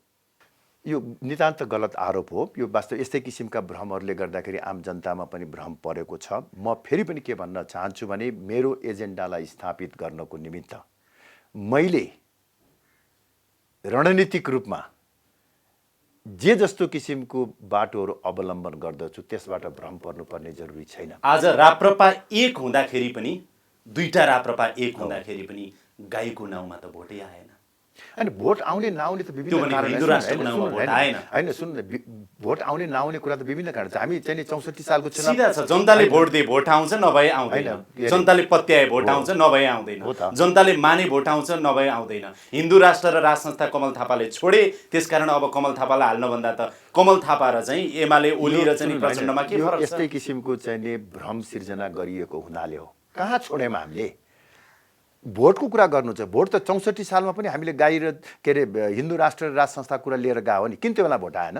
Speaker 2: यो नितान्त गलत आरोप हो। यो वास्तव यस्तै किसिमका भ्रमहरूले गर्दाखेरि आम जनतामा पनि भ्रम परेको छ। म फेरि पनि के भन्न चाहन्छु भने, मेरो एजेन्डालाई स्थापित गर्नको निमित्त मैले रणनीतिक रूपमा जे जस्तो किसिमको बाटोहरू अवलम्बन गर्दछु त्यसबाट भ्रम पर्नुपर्ने जरुरी छैन।
Speaker 1: आज राप्रपा एक हुँदाखेरि पनि, दुईटा राप्रपा एक हुँदाखेरि पनि गाईको नाउँमा त भोटै आएन।
Speaker 2: अनि भोट आउने नआउने त
Speaker 1: त्यो
Speaker 2: विभिन्न
Speaker 1: भनेको
Speaker 2: कारण
Speaker 1: हिन्दू राष्ट्रको नाममा भोट आएन।
Speaker 2: होइन सुन्नु न, भोट आउने नआउने कुरा त विभिन्न कारण छ। हामी चाहिँ नि 64 सालको चुनाव
Speaker 1: सिधा छ, जनताले भोट दिए भोट आउँछ, नभए आउँदैन।
Speaker 2: होइन,
Speaker 1: जनताले पत्याए भोट आउँछ, नभए आउँदैन।
Speaker 2: हो त।
Speaker 1: जनताले माने भोट आउँछ, नभए आउँदैन। हिन्दू राष्ट्र र राज संस्था कमल थापाले छोडे, त्यसकारण अब कमल थापालाई हाल्नुभन्दा त कमल थापा र चाहिँ एमाले ओली र चाहिँ प्रचण्डमा के फरक छ?
Speaker 2: यस्तै किसिमको चाहिँ नि भ्रम सिर्जना गरिएको हुनाले हो। कहाँ छोडेमा हामीले भोटको कुरा गर्नु छ। भोट त 64 सालमा पनि हामीले गाई र के अरे हिन्दू राष्ट्र र राज संस्था कुरा लिएर गयो नि। किन त्यो बेला भोट आएन?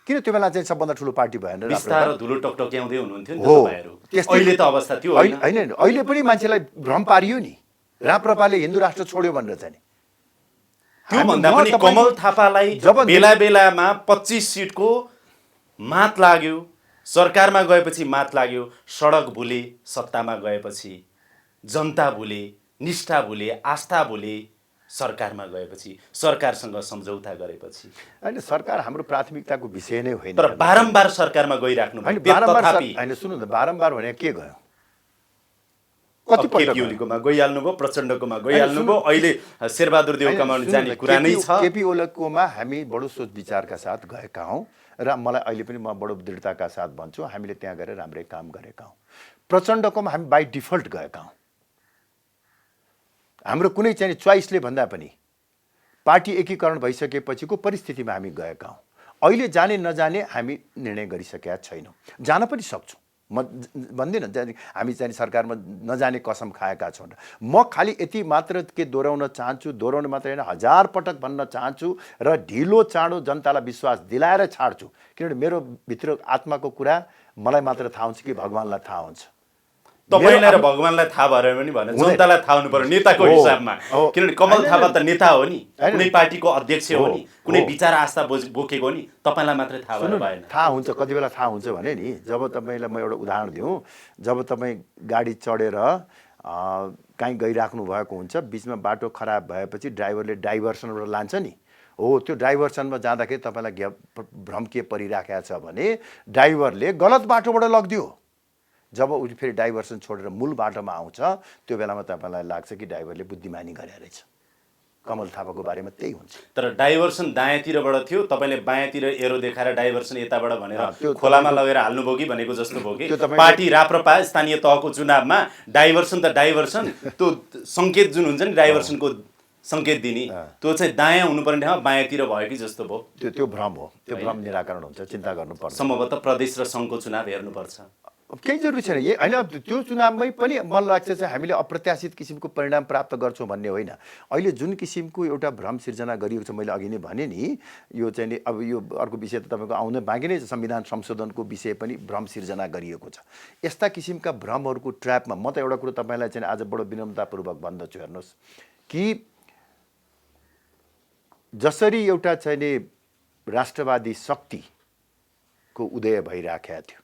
Speaker 2: किन त्यो बेला चाहिँ सबभन्दा ठुलो पार्टी भएन?
Speaker 1: बिस्तारो धुलो टकटक्याउँदै हुनुहुन्थ्यो नि
Speaker 2: हो,
Speaker 1: तपाईहरु। अहिले त अवस्था थियो होइन?
Speaker 2: होइन, अहिले पनि मान्छेलाई भ्रम पारियो नि, राप्रपाले हिन्दू राष्ट्र छोड्यो भनेर चाहिँ नि।
Speaker 1: त्यो भन्दा पनि कमल थापालाई बेला बेलामा 25 सिटको मात लाग्यो, सरकारमा गएपछि मात लाग्यो, सडक भुले, सत्तामा गएपछि जनता भुले, निष्ठा भुले, आस्था भुले, सरकारमा गएपछि सरकारसँग सम्झौता गरेपछि।
Speaker 2: होइन, सरकार हाम्रो प्राथमिकताको विषय नै होइन।
Speaker 1: तर बारम्बार सरकारमा गइराख्नु
Speaker 2: होइन, होइन सुन्नु न, बारम्बार भने के गयो? कतिपल्ट
Speaker 1: केपी गइहाल्नुभयो, प्रचण्डकोमा गइहाल्नुभयो, अहिले शेरबहादुर देउकामा जाने कुरा नै छ।
Speaker 2: केपी ओलीकोमा हामी बडो सोच विचारका साथ गएका हौँ र मलाई अहिले पनि म बडो दृढताका साथ भन्छु हामीले त्यहाँ गएर राम्रै काम गरेका हौँ। प्रचण्डकोमा हामी बाई डिफल्ट गएका हौँ। हाम्रो कुनै चाहिँ चोइसले भन्दा पनि पार्टी एकीकरण भइसकेपछिको परिस्थितिमा हामी गएका हौँ। अहिले जाने नजाने हामी निर्णय गरिसकेका छैनौँ। जान पनि सक्छौँ, म भन्दिनँ हामी चाहिँ सरकारमा नजाने कसम खाएका छौँ। म खालि यति मात्र के दोहोऱ्याउन चाहन्छु, दोहोऱ्याउन मात्र होइन 1000 पटक भन्न चाहन्छु र ढिलो चाँडो जनतालाई विश्वास दिलाएर छाड्छु। किनभने मेरो भित्र आत्माको कुरा मलाई मात्र थाहा हुन्छ कि भगवान्लाई थाहा हुन्छ।
Speaker 1: तपाईलाई र भगवान्लाई थाहा भएर पनि भने जनतालाई थाहा हुनु पर्यो नेताको हिसाबमा। किनभने कमल थापा त नेता हो नि, कुनै पार्टीको अध्यक्ष हो नि, कुनै विचार आस्था बोकेको हो नि, तपाईलाई मात्रै थाहा भएर भएन।
Speaker 2: थाहा हुन्छ, कति बेला थाहा हुन्छ भने नि, जब तपाईँलाई म एउटा उदाहरण दिउँ, जब तपाईँ गाडी चढेर कहीँ गइराख्नु भएको हुन्छ, बिचमा बाटो खराब भएपछि ड्राइभरले डाइभर्सनबाट लान्छ नि, हो त्यो डाइभर्सनमा जाँदाखेरि तपाईँलाई भ्रम के परिराखेको छ भने ड्राइभरले गलत बाटोबाट लगिदियो। जब उ फेरि डाइभर्सन छोडेर मूल बाटोमा आउँछ त्यो बेलामा तपाईँलाई लाग्छ कि ड्राइभरले बुद्धिमानी गरे रहेछ। कमल थापाको बारेमा त्यही हुन्छ।
Speaker 1: तर डाइभर्सन दायाँतिरबाट थियो, तपाईँले बायाँतिर एरो देखाएर डाइभर्सन यताबाट भनेर खोलामा लगेर हाल्नुभयो कि भनेको जस्तो भयो कि। पार्टी राप्रपा स्थानीय तहको चुनावमा डाइभर्सन त डाइभर्सन, त्यो सङ्केत जुन हुन्छ नि डाइभर्सनको सङ्केत दिने, त्यो चाहिँ दायाँ हुनुपर्ने ठाउँमा बायाँतिर भयो कि जस्तो भयो।
Speaker 2: त्यो भ्रम हो, त्यो भ्रम निराकरण हुन्छ, चिन्ता गर्नुपर्छ।
Speaker 1: सम्भवतः प्रदेश र सङ्घको चुनाव हेर्नुपर्छ।
Speaker 2: केही जरुरी छैन होइन, त्यो चुनावमै पनि मलाई लाग्छ चाहिँ हामीले अप्रत्याशित किसिमको परिणाम प्राप्त गर्छौँ भन्ने होइन। अहिले जुन किसिमको एउटा भ्रम सिर्जना गरिएको छ, मैले अघि नै भने नि, यो चाहिँ नि अब यो अर्को विषय त तपाईँको आउन बाँकी नै छ, संविधान संशोधनको विषय पनि भ्रम सिर्जना गरिएको छ। यस्ता किसिमका भ्रमहरूको ट्र्यापमा म त एउटा कुरो तपाईँलाई चाहिँ आज बडो विनम्रतापूर्वक भन्दछु, हेर्नुहोस् कि जसरी एउटा चाहिँ नि राष्ट्रवादी शक्तिको उदय भइराखेको थियो,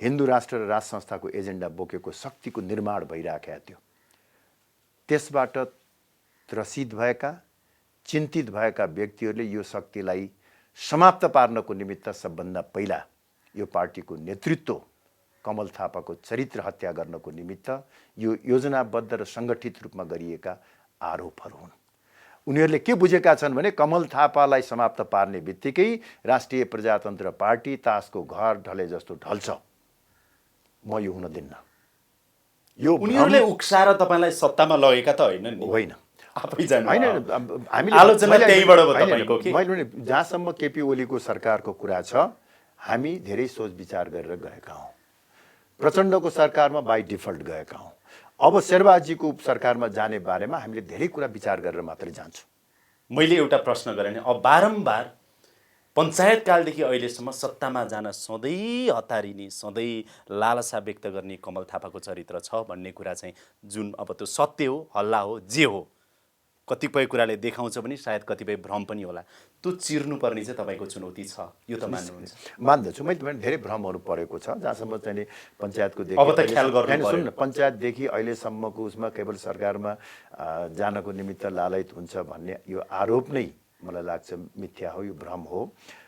Speaker 2: हिन्दू राष्ट्र र राज संस्थाको एजेन्डा बोकेको शक्तिको निर्माण भइराखेको थियो, त्यसबाट त्रसित भएका चिन्तित भएका व्यक्तिहरूले यो शक्तिलाई समाप्त पार्नको निमित्त सबभन्दा पहिला यो पार्टीको नेतृत्व कमल थापाको चरित्र हत्या गर्नको निमित्त यो योजनाबद्ध र सङ्गठित रूपमा गरिएका आरोपहरू हुन्। उनीहरूले के बुझेका छन् भने कमल थापालाई समाप्त पार्ने बित्तिकै राष्ट्रिय प्रजातन्त्र पार्टी तासको घर ढले जस्तो ढल्छ। म यो हुन दिन्न। यो
Speaker 1: उनीहरूले उक्साएर तपाईँलाई सत्तामा लगेका त होइन नि?
Speaker 2: होइन,
Speaker 1: आफै जानु
Speaker 2: होइन, हामीले
Speaker 1: आलोचना त्यहीबाट भयो तपाईँको कि?
Speaker 2: मैले भने जहाँसम्म केपी ओलीको सरकारको कुरा छ, हामी धेरै सोच विचार गरेर गएका हौँ। प्रचण्डको सरकारमा बाई डिफल्ट गएका हौँ। अब शेरबहादुरजीको सरकारमा जाने बारेमा हामीले धेरै कुरा विचार गरेर मात्रै जान्छौँ।
Speaker 1: मैले एउटा प्रश्न गरेँ नि, अब बारम्बार पञ्चायतकालदेखि अहिलेसम्म सत्तामा जान सधैँ हतारिने, सधैँ लालसा व्यक्त गर्ने कमल थापाको चरित्र छ भन्ने कुरा चाहिँ जुन अब त्यो सत्य हो, हल्ला हो, जे हो, कतिपय कुराले देखाउँछ पनि सायद कतिपय भ्रम पनि होला, त्यो चिर्नुपर्ने चाहिँ तपाईँको चुनौती छ, यो त मान्नुहुन्छ?
Speaker 2: मान्दछु। मैले धेरै भ्रमहरू परेको छ, जहाँसम्म चाहिँ नि पञ्चायतको
Speaker 1: अब त ख्याल गर्नु पर्यो।
Speaker 2: सुन्नु, पञ्चायतदेखि अहिलेसम्मको उसमा केवल सरकारमा जानको निमित्त लालयित हुन्छ भन्ने यो आरोप नै मलाई लाग्छ मिथ्या हो, यो भ्रम हो।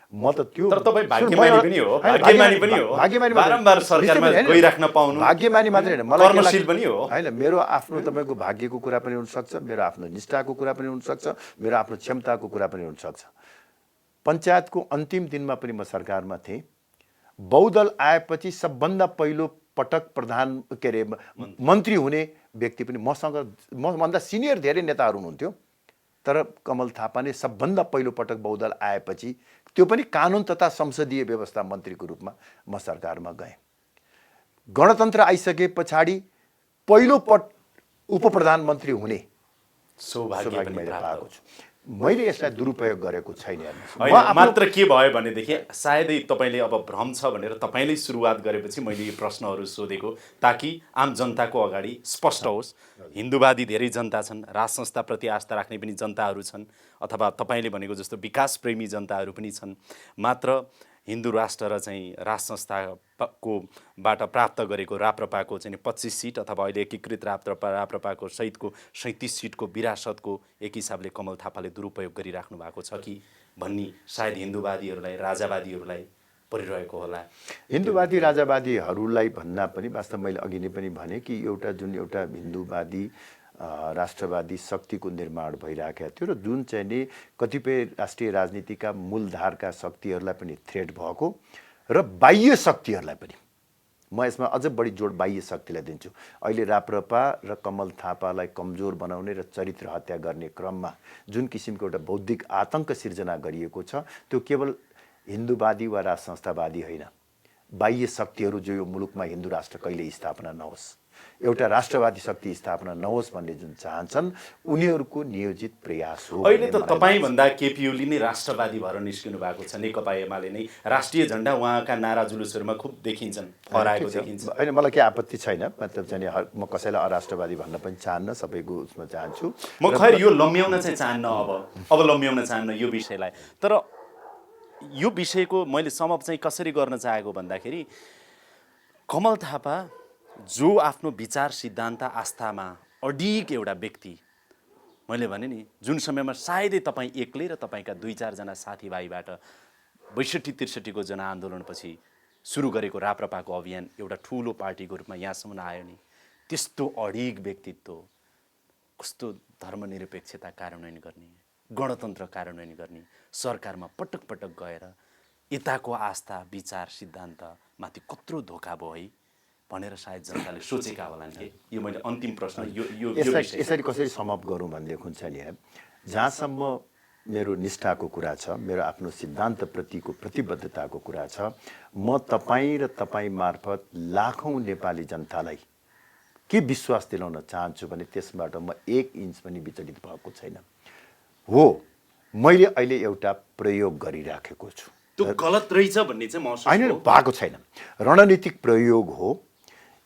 Speaker 2: म त त्यो
Speaker 1: तर तपाईँ भाग्यमानी पनि हो, भाग्यमानी पनि हो, बारम्बार सरकारमा गइराख्न पाउनु
Speaker 2: भाग्यमानी मात्रै होइन, मलाई
Speaker 1: कर्मशील पनि हो।
Speaker 2: होइन, मेरो आफ्नो तपाईँको भाग्यको कुरा पनि हुनसक्छ, मेरो आफ्नो निष्ठाको कुरा पनि हुनसक्छ, मेरो आफ्नो क्षमताको कुरा पनि हुनसक्छ। पञ्चायतको अन्तिम दिनमा पनि म सरकारमा थिएँ। बहुदल आएपछि सबभन्दा पहिलो पटक प्रधान के अरे मन्त्री हुने व्यक्ति पनि मभन्दा सिनियर धेरै नेताहरू हुनुहुन्थ्यो, तर कमल थापा नै सबभन्दा पहिलो पटक बहुदल आएपछि, त्यो पनि कानुन तथा संसदीय व्यवस्था मन्त्रीको रूपमा म सरकारमा गएँ। गणतन्त्र आइसके पछाडि पहिलो उप प्रधानमन्त्री हुने सौभाग्य मैले पाएको छु। मैले यसलाई दुरुपयोग गरेको छैन।
Speaker 1: मात्र के भयो भनेदेखि सायदै तपाईँले अब भ्रम छ भनेर तपाईँले सुरुवात गरेपछि मैले यो प्रश्नहरू सोधेको, ताकि आम जनताको अगाडि स्पष्ट होस्। हिन्दूवादी धेरै जनता छन्, राज संस्थाप्रति आस्था राख्ने पनि जनताहरू छन्, अथवा तपाईँले भनेको जस्तो विकास प्रेमी जनताहरू पनि छन्। मात्र हिन्दू राष्ट्र र चाहिँ राज संस्थाकोबाट प्राप्त गरेको राप्रपाको चाहिँ 25 सिट अथवा अहिले एकीकृत राप्रपाको सहितको 37 सिटको विरासतको एक हिसाबले कमल थापाले दुरुपयोग गरिराख्नु भएको छ कि भन्ने सायद हिन्दूवादीहरूलाई, राजावादीहरूलाई परिरहेको होला।
Speaker 2: हिन्दूवादी राजावादीहरूलाई भन्दा पनि वास्तव मैले अघि नै पनि भने कि एउटा हिन्दूवादी राष्ट्रवादी शक्तिको निर्माण भइरहेको थियो र जुन चाहिँ नि कतिपय राष्ट्रिय राजनीतिका मूलधारका शक्तिहरूलाई पनि थ्रेट भएको र बाह्य शक्तिहरूलाई पनि, म यसमा अझ बढी जोड बाह्य शक्तिलाई दिन्छु। अहिले राप्रपा र कमल थापालाई कमजोर बनाउने र चरित्र हत्या गर्ने क्रममा जुन किसिमको एउटा बौद्धिक आतंक सिर्जना गरिएको छ, त्यो केवल हिन्दूवादी वा राज संस्थावादी होइन, बाह्य शक्तिहरू जो यो मुलुकमा हिन्दू राष्ट्र कहिले स्थापना नहोस्, एउटा राष्ट्रवादी शक्ति स्थापना नहोस् भन्ने जुन चाहन्छन्, उनीहरूको नियोजित प्रयास हो।
Speaker 1: अहिले त तपाईँभन्दा केपी ओली नै राष्ट्रवादी भएर निस्किनु भएको छ। नेकपा एमाले नै राष्ट्रिय झण्डा उहाँका नारा जुलुसहरूमा खुब देखिन्छन्, फहराएको देखिन्छ।
Speaker 2: होइन, मलाई केही आपत्ति छैन, मतलब चाहिँ म कसैलाई अराष्ट्रवादी भन्न पनि चाहन्न, सबैको उसमा चाहन्छु
Speaker 1: म। खैर यो लम्ब्याउन चाहिँ चाहन्न, अब लम्ब्याउन चाहन्न यो विषयलाई। तर यो विषयको मैले समप चाहिँ कसरी गर्न चाहेको भन्दाखेरि, कमल थापा जो आफ्नो विचार सिद्धान्त आस्थामा अडिग एउटा व्यक्ति, मैले भने नि जुन समयमा सायदै तपाईँ एक्लै र तपाईँका 2-4जना साथीभाइबाट 62-63 जनआन्दोलनपछि सुरु गरेको राप्रपाको अभियान एउटा ठुलो पार्टीको रूपमा यहाँसम्म आयो नि, त्यस्तो अडिग व्यक्तित्व, कस्तो धर्मनिरपेक्षता कार्यान्वयन गर्ने, गणतन्त्र कार्यान्वयन गर्ने, सरकारमा पटक पटक गएर यताको आस्था विचार सिद्धान्तमाथि कत्रो धोका भयो है भनेर सायद जनताले सोचेका होलान् के। यो मैले अन्तिम प्रश्न
Speaker 2: यसरी कसरी समअप गरौँ भनेदेखि हुन्छ नि, जहाँसम्म मेरो निष्ठाको कुरा छ, मेरो आफ्नो सिद्धान्तप्रतिको प्रतिबद्धताको कुरा छ, म तपाईँ र तपाईँ मार्फत लाखौँ नेपाली जनतालाई के विश्वास दिलाउन चाहन्छु भने त्यसबाट म 1 इन्च पनि विचलित भएको छैन। हो, मैले अहिले एउटा प्रयोग गरिराखेको छु,
Speaker 1: त्यो गलत रहेछ भन्ने चाहिँ महसुस
Speaker 2: होइन भएको छैन, रणनीतिक प्रयोग हो।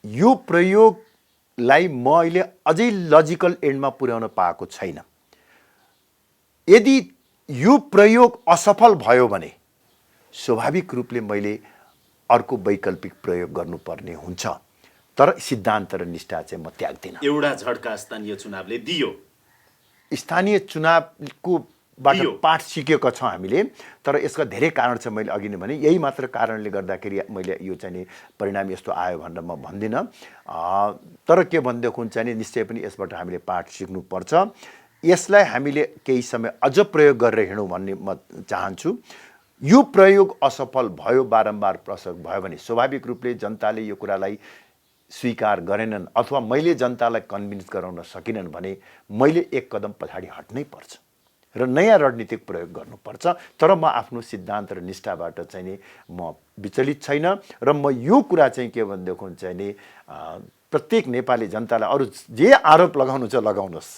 Speaker 2: यो प्रयोगलाई म अहिले अझै लजिकल एन्डमा पुर्याउन पाएको छैन। यदि यो प्रयोग असफल भयो भने स्वाभाविक रूपले मैले अर्को वैकल्पिक प्रयोग गर्नुपर्ने हुन्छ, तर सिद्धान्त र निष्ठा चाहिँ म त्याग्दिनँ।
Speaker 1: एउटा झड्का स्थानीय चुनावले दियो,
Speaker 2: स्थानीय चुनावको बाट पाठ सिकेका छौँ हामीले, तर यसका धेरै कारण छ। मैले अघि नै भने यही मात्र कारणले गर्दाखेरि मैले यो चाहिँ नि परिणाम यस्तो आयो भनेर म भन्दिनँ। तर के भनेदेखि हुन्छ नि, निश्चय पनि यसबाट हामीले पाठ सिक्नुपर्छ। यसलाई हामीले केही समय अझ प्रयोग गरेर हिँडौँ भन्ने म चाहन्छु। यो प्रयोग असफल भयो, बारम्बार प्रयोग भयो भने स्वाभाविक रूपले जनताले यो कुरालाई स्वीकार गरेनन् अथवा मैले जनतालाई कन्भिन्स गराउन सकिनन् भने मैले एक कदम पछाडि हट्नै पर्छ र नयाँ रणनीतिक प्रयोग गर्नुपर्छ। तर म आफ्नो सिद्धान्त र निष्ठाबाट चाहिँ नि म विचलित छैन र म यो कुरा चाहिँ के भनेदेखि चाहिँ नि प्रत्येक नेपाली जनतालाई अरू जे आरोप लगाउनु छ लगाउनुहोस्,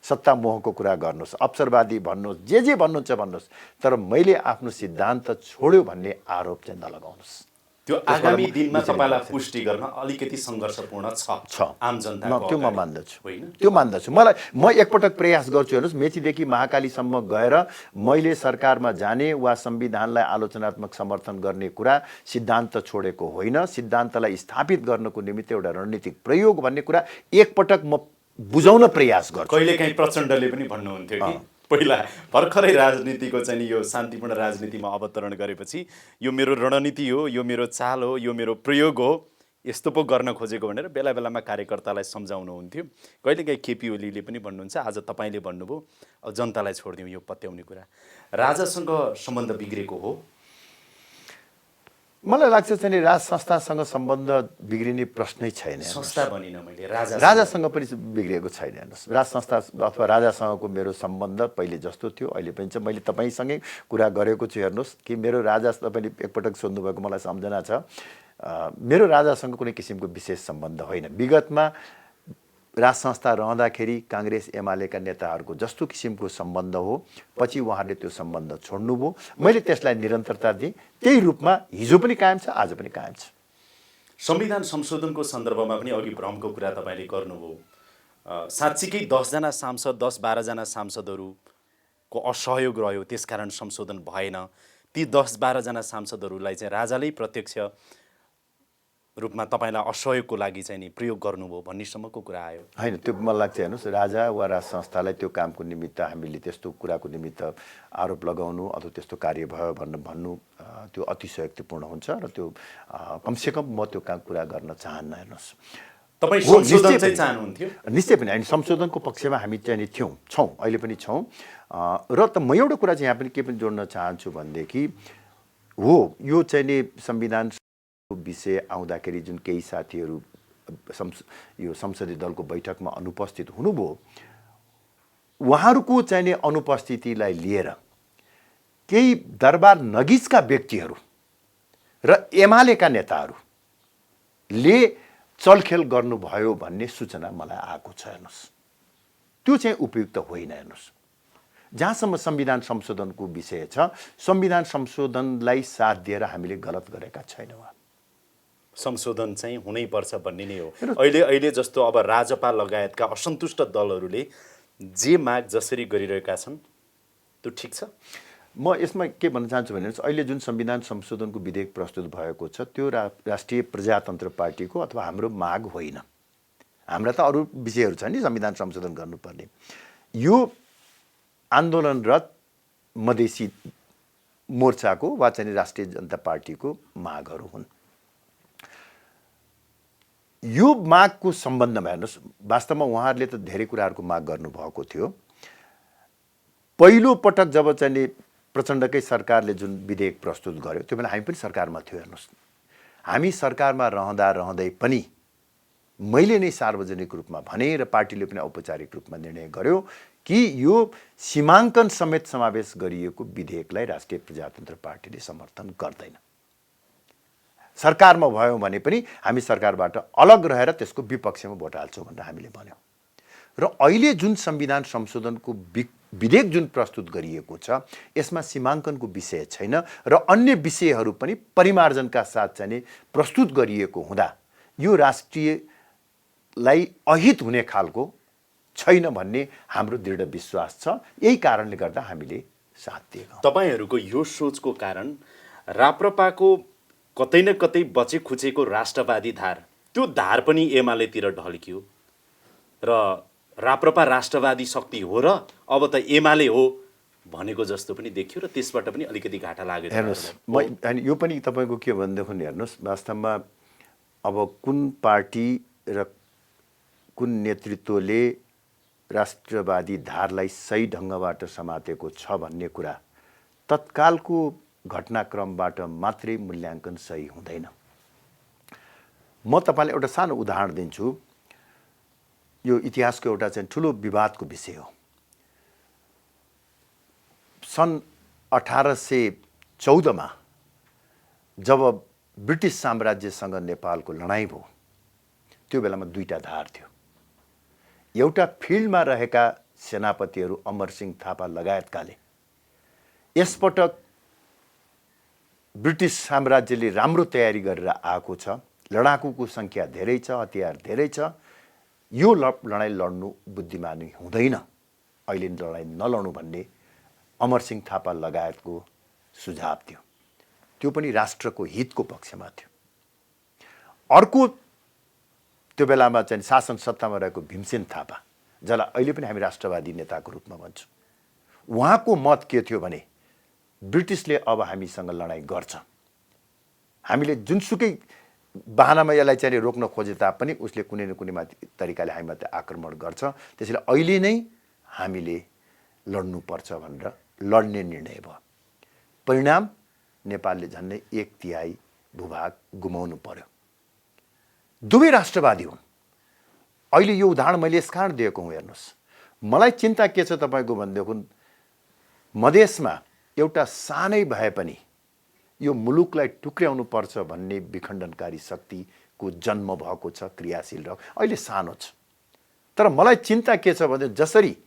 Speaker 2: सत्ता मोहको कुरा गर्नुहोस्, अवसरवादी भन्नुहोस्, जे भन्नुहुन्छ भन्नुहोस्, तर मैले आफ्नो सिद्धान्त छोड्यो भन्ने आरोप चाहिँ नलगाउनुहोस्।
Speaker 1: त्यो आगामी दिनमा तपाईलाई पुष्टि गर्न अलिकति सङ्घर्षपूर्ण छ आम जनताको।
Speaker 2: त्यो म मान्दछु, त्यो मान्दछु। म एकपटक प्रयास गर्छु। हेर्नुहोस्, मेचीदेखि महाकालीसम्म गएर मैले सरकारमा जाने वा संविधानलाई आलोचनात्मक समर्थन गर्ने कुरा सिद्धान्त छोडेको होइन, सिद्धान्तलाई स्थापित गर्नको निमित्त एउटा रणनीतिक प्रयोग भन्ने कुरा एकपटक म बुझाउन प्रयास गर्छु।
Speaker 1: कहिलेकाहीँ प्रचण्डले पनि भन्नुहुन्थ्यो कि पहिला भर्खरै राजनीतिको चाहिँ नि यो शान्तिपूर्ण राजनीतिमा अवतरण गरेपछि यो मेरो रणनीति हो, यो मेरो चाल हो, यो मेरो प्रयोग हो, यस्तो पो गर्न खोजेको भनेर बेला बेलामा कार्यकर्तालाई सम्झाउनुहुन्थ्यो। कहिलेकाहीँ केपी ओलीले पनि भन्नुहुन्छ, आज तपाईँले भन्नुभयो, अब जनतालाई छोडिदिउँ यो पत्याउने कुरा। राजासँग सम्बन्ध बिग्रेको हो?
Speaker 2: मलाई लाग्छ चाहिँ राज संस्थासँग सम्बन्ध बिग्रिने प्रश्नै छैन।
Speaker 1: संस्था भनिनँ मैले,
Speaker 2: राजासँग पनि बिग्रिएको छैन। हेर्नुहोस्, राज संस्था अथवा राजासँगको मेरो सम्बन्ध पहिले जस्तो थियो अहिले पनि छ। मैले तपाईँसँगै कुरा गरेको छु। हेर्नुहोस् कि मेरो राजा, तपाईँले एकपटक सोध्नुभएको मलाई सम्झना छ, मेरो राजासँग कुनै किसिमको विशेष सम्बन्ध होइन। विगतमा राज संस्था रहँदाखेरि काङ्ग्रेस एमालेका नेताहरूको जस्तो किसिमको सम्बन्ध हो, पछि उहाँहरूले त्यो सम्बन्ध छोड्नुभयो। मैले त्यसलाई निरन्तरता दिएँ। त्यही रूपमा हिजो पनि कायम छ, आज पनि कायम छ।
Speaker 1: संविधान संशोधनको सन्दर्भमा पनि अघि भ्रमको कुरा तपाईँले गर्नुभयो। साँच्चीकै 10 जना सांसद, 10-12 जना सांसदहरूको असहयोग रह्यो, त्यसकारण संशोधन भएन। ती 10-12 जना सांसदहरूलाई चाहिँ राजाले प्रत्यक्ष रूपमा तपाईँलाई असहयोगको लागि चाहिँ नि प्रयोग गर्नुभयो भन्नेसम्मको कुरा आयो।
Speaker 2: होइन, त्यो मलाई लाग्छ हेर्नुहोस्, राजा वा राज संस्थालाई त्यो कामको निमित्त हामीले त्यस्तो कुराको निमित्त आरोप लगाउनु अथवा त्यस्तो कार्य भयो भन्नु त्यो अतिशयोक्तिपूर्ण हुन्छ र त्यो कमसेकम म त्यो कुरा गर्न चाहन्न। हेर्नुहोस्,
Speaker 1: तपाईँ संशोधन चाहिँ चाहनुहुन्थ्यो?
Speaker 2: निश्चय पनि होइन, संशोधनको पक्षमा हामी चाहिँ छौँ, अहिले पनि छौँ। र त म एउटा कुरा चाहिँ यहाँ पनि के पनि जोड्न चाहन्छु भनेदेखि हो, यो चाहिँ नि संविधान विषय आउँदाखेरि जुन केही साथीहरू यो संसदीय दलको बैठकमा अनुपस्थित हुनुभयो, उहाँहरूको चाहिँ नि अनुपस्थितिलाई लिएर केही दरबार नगिचका व्यक्तिहरू र एमालेका नेताहरूले चलखेल गर्नुभयो भन्ने सूचना मलाई आएको छ। हेर्नुहोस्, त्यो चाहिँ उपयुक्त होइन। हेर्नुहोस्, जहाँसम्म संविधान संशोधनको विषय छ, संविधान संशोधनलाई साथ दिएर हामीले गलत गरेका छैनौँ।
Speaker 1: संशोधन चाहिँ हुनैपर्छ भन्ने नै हो। अहिले जस्तो अब राजपा लगायतका असन्तुष्ट दलहरूले जे माग जसरी गरिरहेका छन् त्यो ठिक छ?
Speaker 2: म यसमा के भन्न चाहन्छु भने अहिले जुन संविधान संशोधनको विधेयक प्रस्तुत भएको छ त्यो राष्ट्रिय प्रजातन्त्र पार्टीको अथवा हाम्रो माग होइन। हाम्रा त अरू विषयहरू छ नि संविधान संशोधन गर्नुपर्ने। यो आन्दोलनरत मधेसी मोर्चाको वा चाहिँ राष्ट्रिय जनता पार्टीको मागहरू हुन्। यो मागको सम्बन्धमा हेर्नुहोस्, वास्तवमा उहाँहरूले त धेरै कुराहरूको माग गर्नुभएको थियो। पहिलो पटक जब चाहिँ प्रचण्डकै सरकारले जुन विधेयक प्रस्तुत गर्यो त्यो बेला हामी पनि सरकारमा थियो। हेर्नुहोस्, हामी सरकारमा रहँदै पनि मैले नै सार्वजनिक रूपमा भने र पार्टीले पनि औपचारिक रूपमा निर्णय गर्यो कि यो सीमाङ्कन समेत समावेश गरिएको विधेयकलाई राष्ट्रिय प्रजातन्त्र पार्टीले समर्थन गर्दैन। सरकारमा भयो भने पनि हामी सरकारबाट अलग रहेर त्यसको विपक्षमा भोट हाल्छौँ भनेर हामीले भन्यौँ। र अहिले जुन संविधान संशोधनको विधेयक जुन प्रस्तुत गरिएको छ यसमा सीमाङ्कनको विषय छैन र अन्य विषयहरू पनि परिमार्जनका साथ चाहिँ प्रस्तुत गरिएको हुँदा यो राष्ट्रियलाई अहित हुने खालको छैन भन्ने हाम्रो दृढ विश्वास छ। यही कारणले गर्दा हामीले साथ दिएका।
Speaker 1: तपाईँहरूको यो सोचको कारण राप्रपाको कतै न कतै बचे खुचेको राष्ट्रवादी धार, त्यो धार पनि एमालेतिर ढल्कियो र राप्रपा राष्ट्रवादी शक्ति हो र अब त एमाले हो भनेको जस्तो पनि देखियो र त्यसबाट पनि अलिकति घाटा लाग्यो।
Speaker 2: हेर्नुहोस्, यो पनि तपाईँको के भनेदेखि हेर्नुहोस्, वास्तवमा अब कुन पार्टी र कुन नेतृत्वले राष्ट्रवादी धारलाई सही ढङ्गबाट समातेको छ भन्ने कुरा तत्कालको घटनाक्रमबाट मात्रै मूल्याङ्कन सही हुँदैन। म तपाईँलाई एउटा सानो उदाहरण दिन्छु। यो इतिहासको एउटा चाहिँ ठुलो विवादको विषय हो। सन् 1814 जब ब्रिटिस साम्राज्यसँग नेपालको लडाइँ भयो त्यो बेलामा दुईटा धार थियो। एउटा फिल्डमा रहेका सेनापतिहरू अमरसिंह थापा लगायतकाले यसपटक ब्रिटिस साम्राज्यले राम्रो तयारी गरेर आएको छ, लडाकुको सङ्ख्या धेरै छ, हतियार धेरै छ, यो लडाइँ लड्नु बुद्धिमानी हुँदैन, अहिले लडाइँ नलड्नु भन्ने अमरसिंह थापा लगायतको सुझाव थियो। त्यो पनि राष्ट्रको हितको पक्षमा थियो। अर्को त्यो बेलामा चाहिँ शासन सत्तामा रहेको भीमसेन थापा, जसलाई अहिले पनि हामी राष्ट्रवादी नेताको रूपमा भन्छौँ, उहाँको मत के थियो भने ब्रिटिसले अब हामीसँग लडाइँ गर्छ, हामीले जुनसुकै बहानामा यसलाई चाहिँ रोक्न खोजे तापनि उसले कुनै न कुनै तरिकाले हामीमाथि आक्रमण गर्छ, त्यसैले अहिले नै हामीले लड्नुपर्छ भनेर लड्ने निर्णय भयो। परिणाम नेपालले झन्डै 1/3 भूभाग गुमाउनु पर्यो। दुवै राष्ट्रवादी हुन्। अहिले यो उदाहरण मैले यस कारण दिएको हुँ, हेर्नुहोस्, मलाई चिन्ता के छ तपाईँको भनेदेखि मधेसमा एउटा सानै भए पनि यो मुलुकलाई टुक्र्याउनु पर्छ भन्ने विखण्डनकारी शक्तिको जन्म भएको छ, क्रियाशील र अहिले सानो छ। तर मलाई चिन्ता के छ भने जसरी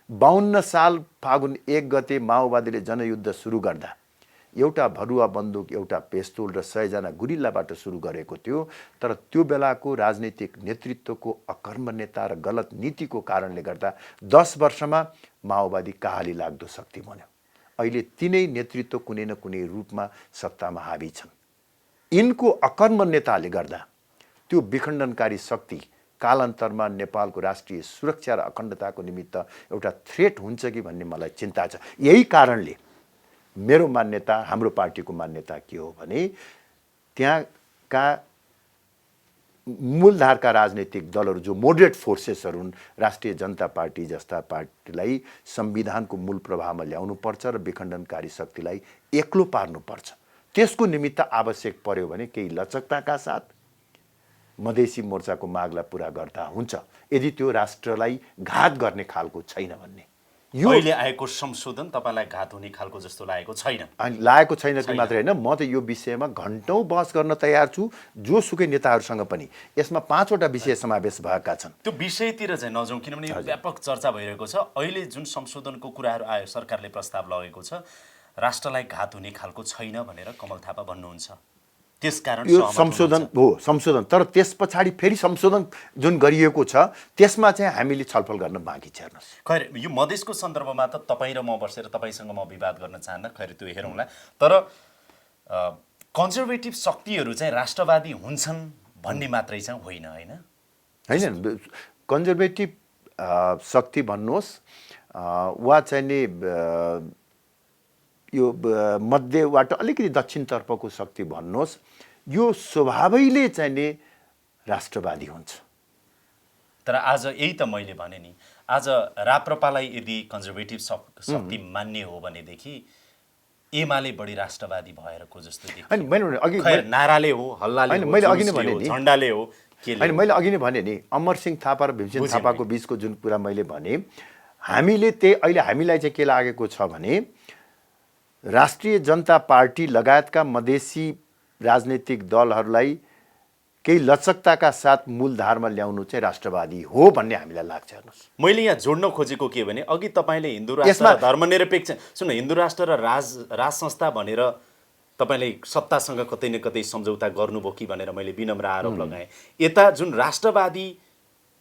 Speaker 2: 52 साल फागुन 1 गते माओवादीले जनयुद्ध सुरु गर्दा एउटा भरुवा बन्दुक, एउटा पेस्तोल र 100 जना गुरिल्लाबाट सुरु गरेको थियो, तर त्यो बेलाको राजनीतिक नेतृत्वको अकर्मण्यता र गलत नीतिको कारणले गर्दा 10 वर्षमा माओवादी कहाली लाग्दो शक्ति बन्यो। अहिले तिनै नेतृत्व कुनै न कुनै रूपमा सत्तामा हावी छन्। यिनको अकर्मण्यताले गर्दा त्यो विखण्डनकारी शक्ति कालान्तरमा नेपालको राष्ट्रिय सुरक्षा र अखण्डताको निमित्त एउटा थ्रेट हुन्छ कि भन्ने मलाई चिन्ता छ। यही कारणले मेरो मान्यता, हाम्रो पार्टीको मान्यता के हो भने त्यहाँका मूलधारका राजनीतिक दलहरू जो मोडरेट फोर्सेसहरू हुन्, राष्ट्रिय जनता पार्टी जस्ता पार्टीलाई संविधानको मूल प्रभावमा ल्याउनुपर्छ र विखण्डनकारी शक्तिलाई एक्लो पार्नुपर्छ। त्यसको निमित्त आवश्यक पर्यो भने केही लचकताका साथ मधेसी मोर्चाको मागलाई पुरा गर्दा हुन्छ, यदि त्यो राष्ट्रलाई घात गर्ने खालको छैन भन्ने।
Speaker 1: यो अहिले आएको संशोधन तपाईलाई घात हुने खालको जस्तो लागेको छैन?
Speaker 2: लागेको छैन कि मात्रै होइन, म त यो विषयमा घन्टौँ बहस गर्न तयार छु जोसुकै नेताहरूसँग पनि। यसमा 5 वटा विषय समावेश भएका छन्।
Speaker 1: त्यो विषयतिर चाहिँ नजाउँ, किनभने यो व्यापक चर्चा भइरहेको छ। अहिले जुन संशोधनको कुराहरू आयो, सरकारले प्रस्ताव लगेको छ, राष्ट्रलाई घात हुने खालको छैन भनेर कमल थापा भन्नुहुन्छ। त्यसकारण
Speaker 2: यो संशोधन हो, संशोधन, तर त्यस पछाडि फेरि संशोधन जुन गरिएको छ त्यसमा चाहिँ हामीले छलफल गर्न बाँकी छ। हेर्नुहोस्,
Speaker 1: खैर यो मधेसको सन्दर्भमा त तपाईँ र म बसेर तपाईँसँग म विवाद गर्न चाहन्न, खैर त्यो हेरौँला। तर कन्जर्भेटिभ शक्तिहरू चाहिँ राष्ट्रवादी हुन्छन् भन्ने मात्रै चाहिँ होइन, होइन
Speaker 2: होइन कन्जर्भेटिभ शक्ति भन्नुहोस् वा चाहिँ नि यो मध्यबाट अलिकति दक्षिणतर्फको शक्ति भन्नुहोस्, यो स्वभावैले चाहिँ नि राष्ट्रवादी हुन्छ।
Speaker 1: तर आज यही त मैले भने नि, आज राप्रपालाई यदि कन्जर्भेटिभ शक्ति मान्ने हो भनेदेखि एमाले बढी राष्ट्रवादी भएरको जस्तो देखियो।
Speaker 2: अनि मैले अघि
Speaker 1: नाराले हो, हल्लाले हो,
Speaker 2: मैले अघि नै भने नि,
Speaker 1: झन्डाले हो,
Speaker 2: अनि मैले अघि नै भने नि अमरसिंह थापा र भीमसेन थापाको बीचको जुन कुरा मैले भने, हामीले अहिले हामीलाई चाहिँ के लागेको छ भने राष्ट्रिय जनता पार्टी लगायतका मधेसी राजनीतिक दलहरूलाई केही लचकताका साथ मूलधारमा ल्याउनु चाहिँ राष्ट्रवादी हो भन्ने हामीलाई लाग्छ। हेर्नुहोस्,
Speaker 1: मैले यहाँ जोड्न खोजेको के भने अघि तपाईँले हिन्दू राष्ट्र र धर्मनिरपेक्ष हिन्दू राष्ट्र र राज संस्था भनेर तपाईँले सत्तासँग कतै न कतै सम्झौता गर्नुभयो कि भनेर मैले विनम्र आरोप लगाएँ। यता जुन राष्ट्रवादी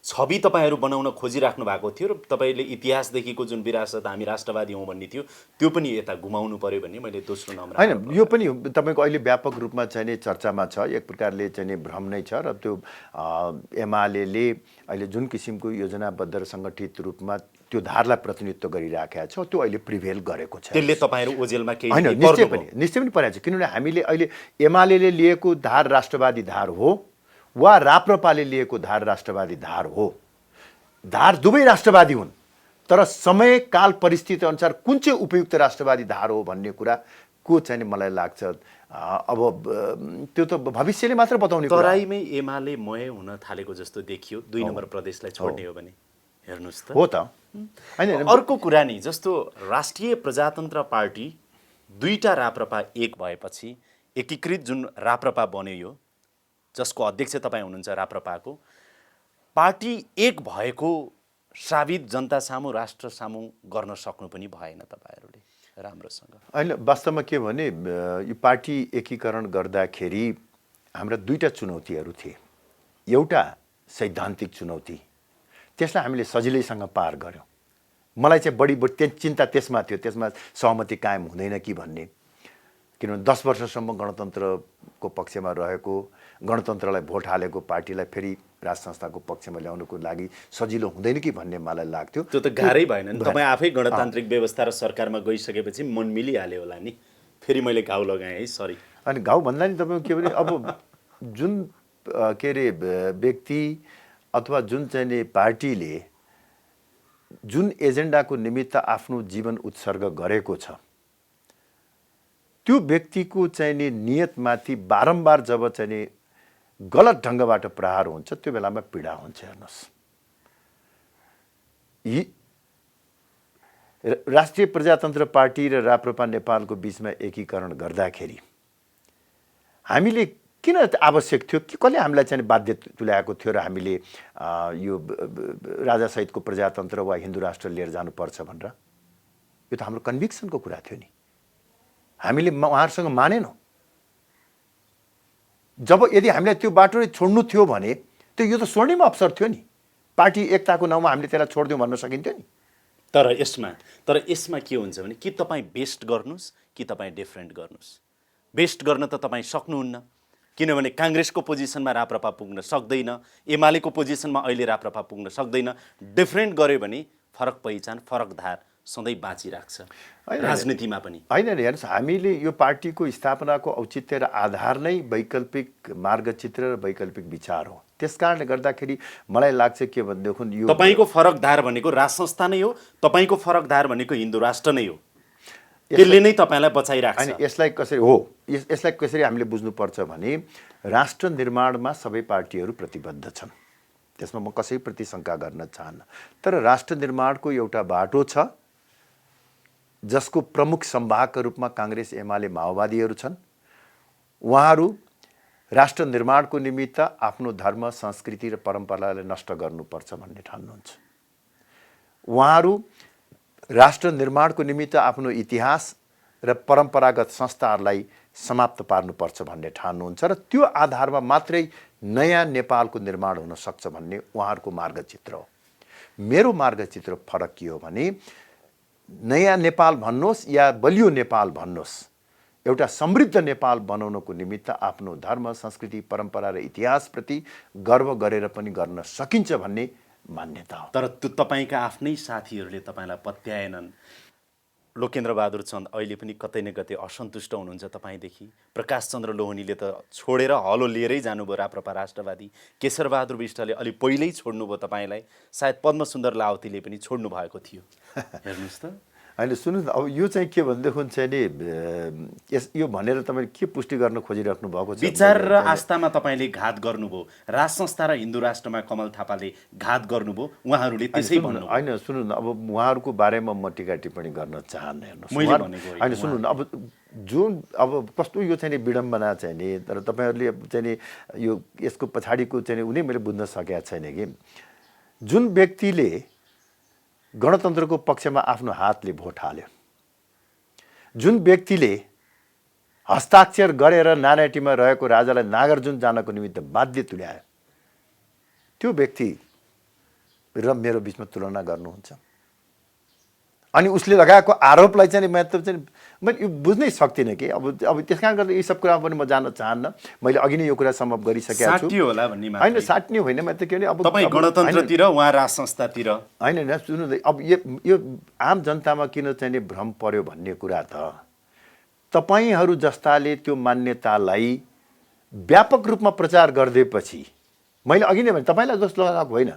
Speaker 1: छवि तपाईँहरू बनाउन खोजिराख्नु भएको थियो र तपाईँले इतिहासदेखिको जुन विरासत हामी राष्ट्रवादी हौँ भन्ने थियो त्यो पनि यता गुमाउनु पर्यो भन्ने मैले दोस्रो नम्बर
Speaker 2: होइन, यो पनि तपाईँको अहिले व्यापक रूपमा चाहिँ नि चर्चामा छ, एक प्रकारले चाहिँ नि भ्रम नै छ। र त्यो एमाले अहिले जुन किसिमको योजनाबद्ध र सङ्गठित रूपमा त्यो धारलाई प्रतिनिधित्व गरिराखेको छ त्यो अहिले प्रिभेल गरेको छ।
Speaker 1: त्यसले तपाईँहरू ओजेलमा केही
Speaker 2: होइन, निश्चय पनि परेको छ, किनभने हामीले अहिले एमाले लिएको धार राष्ट्रवादी धार हो वा राप्रपाले लिएको धार राष्ट्रवादी धार हो। धार दुवै राष्ट्रवादी हुन्, तर समय काल परिस्थिति अनुसार कुन चाहिँ उपयुक्त राष्ट्रवादी धार हो भन्ने कुरा को चाहिँ मलाई लाग्छ अब त्यो त भविष्यले मात्र बताउने कुरा।
Speaker 1: तराईमै एमाले मय हुन थालेको जस्तो देखियो 2 नम्बर प्रदेशलाई छोड्ने हो भने। हेर्नुहोस् त,
Speaker 2: हो त।
Speaker 1: होइन, अर्को कुरा नि जस्तो राष्ट्रिय प्रजातन्त्र पार्टी दुईटा राप्रपा एक भएपछि एकीकृत जुन राप्रपा बन्यो, यो जसको अध्यक्ष तपाईँ हुनुहुन्छ राप्रपाको, पार्टी एक भएको साबित जनता सामु राष्ट्र सामु गर्न सक्नु पनि भएन तपाईँहरूले राम्रोसँग।
Speaker 2: होइन, वास्तवमा के भने यो पार्टी एकीकरण गर्दाखेरि हाम्रा 2टा चुनौतीहरू थिए। एउटा सैद्धान्तिक चुनौती, त्यसलाई हामीले सजिलैसँग पार गऱ्यौँ। मलाई चाहिँ बढी चिन्ता त्यसमा थियो, त्यसमा सहमति कायम हुँदैन कि भन्ने। किनभने 10 वर्षसम्म गणतन्त्रको पक्षमा रहेको, गणतन्त्रलाई भोट हालेको पार्टीलाई फेरि राज संस्थाको पक्षमा ल्याउनको लागि सजिलो हुँदैन कि भन्ने मलाई लाग्थ्यो।
Speaker 1: त्यो त गाह्रै भएन नि, तपाईँ आफै गणतान्त्रिक व्यवस्था र सरकारमा गइसकेपछि मन मिलिहाल्यो होला नि। फेरि मैले घाउ लगाएँ है, सरी।
Speaker 2: अनि घाउ भन्दा नि तपाईँको के भने अब जुन के अरे व्यक्ति अथवा जुन चाहिँ नि पार्टीले जुन एजेन्डाको निमित्त आफ्नो जीवन उत्सर्ग गरेको छ, त्यो व्यक्तिको चाहिँ नि नियतमाथि बारम्बार जब चाहिँ नि गलत ढङ्गबाट प्रहार हुन्छ, त्यो बेलामा पीडा हुन्छ। हेर्नुहोस्, राष्ट्रिय प्रजातन्त्र पार्टी र राप्रपा नेपालको बिचमा एकीकरण गर्दाखेरि हामीले किन आवश्यक थियो, कि कसले हामीलाई चाहिँ बाध्य तुल्याएको थियो र हामीले यो राजासहितको प्रजातन्त्र वा हिन्दू राष्ट्र लिएर जानुपर्छ भनेर? यो त हाम्रो कन्भिक्सनको कुरा थियो नि, हामीले उहाँहरूसँग मानेनौँ। जब यदि हामीलाई त्यो बाटो छोड्नु थियो भने त्यो यो त स्वर्णिम अवसर थियो नि, पार्टी एकताको नाउँमा हामीले त्यसलाई छोडिदिउँ भन्न सकिन्थ्यो नि।
Speaker 1: तर यसमा के हुन्छ भने कि तपाईँ बेस्ट गर्नुहोस् कि तपाईँ डिफ्रेन्ट गर्नुहोस्। बेस्ट गर्न त तपाईँ सक्नुहुन्न, किनभने काङ्ग्रेसको पोजिसनमा राप्रपा पुग्न सक्दैन, एमालेको पोजिसनमा अहिले राप्रपा पुग्न सक्दैन। डिफ्रेन्ट गऱ्यो भने फरक पहिचान, फरक धार सधैँ बाँचिराख्छ राजनीतिमा पनि।
Speaker 2: होइन नि, हेर्नुहोस्, हामीले यो पार्टीको स्थापनाको औचित्य र आधार नै वैकल्पिक मार्गचित्र र वैकल्पिक विचार हो। त्यस कारणले गर्दाखेरि मलाई लाग्छ के भनेदेखि यो
Speaker 1: तपाईँको फरक धार भनेको राज संस्था नै हो, तपाईँको फरक धार भनेको हिन्दू राष्ट्र नै हो। त्यसले नै तपाईँलाई बचाइराख्छ।
Speaker 2: अनि यसलाई कसरी हामीले बुझ्नुपर्छ भने राष्ट्र निर्माणमा सबै पार्टीहरू प्रतिबद्ध छन्, त्यसमा म कसैप्रति शङ्का गर्न चाहन्न। तर राष्ट्र निर्माणको एउटा बाटो छ जसको प्रमुख संवाहकका रूपमा काङ्ग्रेस, एमाले, माओवादीहरू छन्। उहाँहरू राष्ट्र निर्माणको निमित्त आफ्नो धर्म, संस्कृति र परम्परालाई नष्ट गर्नुपर्छ भन्ने ठान्नुहुन्छ। उहाँहरू राष्ट्र निर्माणको निमित्त आफ्नो इतिहास र परम्परागत संस्थाहरूलाई समाप्त पार्नुपर्छ भन्ने ठान्नुहुन्छ र त्यो आधारमा मात्रै नयाँ नेपालको निर्माण हुन सक्छ भन्ने उहाँहरूको मार्गचित्र हो। मेरो मार्गचित्र फरक के हो भने नयाँ नेपाल भन्नुहोस् या बलियो नेपाल भन्नुहोस्, एउटा समृद्ध नेपाल बनाउनको निमित्त आफ्नो धर्म, संस्कृति, परम्परा र इतिहासप्रति गर्व गरेर पनि गर्न सकिन्छ भन्ने मान्यता हो।
Speaker 1: तर त्यो तपाईँका आफ्नै साथीहरूले तपाईँलाई पत्याएनन्। लोकेन्द्र बहादुर चन्द अहिले पनि कतै न कतै असन्तुष्ट हुनुहुन्छ तपाईँदेखि। प्रकाश चन्द्र लोहनीले त छोडेर हलो लिएरै जानुभयो राप्रपा राष्ट्रवादी। केशर बहादुर विष्टले अलि पहिल्यै छोड्नुभयो तपाईँलाई, सायद पद्मसुन्दर लावतीले पनि छोड्नु भएको थियो। हेर्नुहोस् त।
Speaker 2: होइन, सुन्नुहोस् न, अब यो चाहिँ के भनेदेखि चाहिँ नि यो भनेर तपाईँ के पुष्टि गर्न खोजिराख्नु भएको छ?
Speaker 1: विचार र आस्थामा तपाईँले घात गर्नुभयो, राज संस्था र हिन्दू राष्ट्रमा कमल थापाले घात गर्नुभयो, उहाँहरूले त्यसै भन्नु।
Speaker 2: होइन, सुन्नु न, अब उहाँहरूको बारेमा म टिका टिप्पणी गर्न चाहन्न। हेर्नुहोस्, होइन, सुन्नु न, अब जुन कस्तो यो चाहिँ नि विडम्बना चाहिँ नि, तर तपाईँहरूले चाहिँ नि यो यसको पछाडिको चाहिँ उनी मैले बुझ्न सकेको छैन कि जुन व्यक्तिले गणतन्त्रको पक्षमा आफ्नो हातले भोट हाल्यो, जुन व्यक्तिले हस्ताक्षर गरेर नारायणीमा रहेको राजालाई नागार्जुन जानको निमित्त बाध्य तुल्यायो, त्यो व्यक्ति र मेरो बिचमा तुलना गर्नुहुन्छ। अनि उसले लगाएको आरोपलाई चाहिँ मैले यो बुझ्नै सक्दिनँ कि अब त्यस कारण गर्दा यी सब कुरा पनि म जान्न चाहन्न। मैले अघि नै यो कुरा सम्भव गरिसकेको छु। होइन, साट्ने होइन, म त के भने अब
Speaker 1: तपाईँ गणतन्त्रतिर, उहाँ राज संस्थातिर।
Speaker 2: होइन, सुन्नु, अब यो आम जनतामा किन चाहिँ नि भ्रम पर्यो भन्ने कुरा त तपाईँहरू जस्ताले त्यो मान्यतालाई व्यापक रूपमा प्रचार गरिदिएपछि, मैले अघि नै भने तपाईँलाई दोष लगाएको होइन,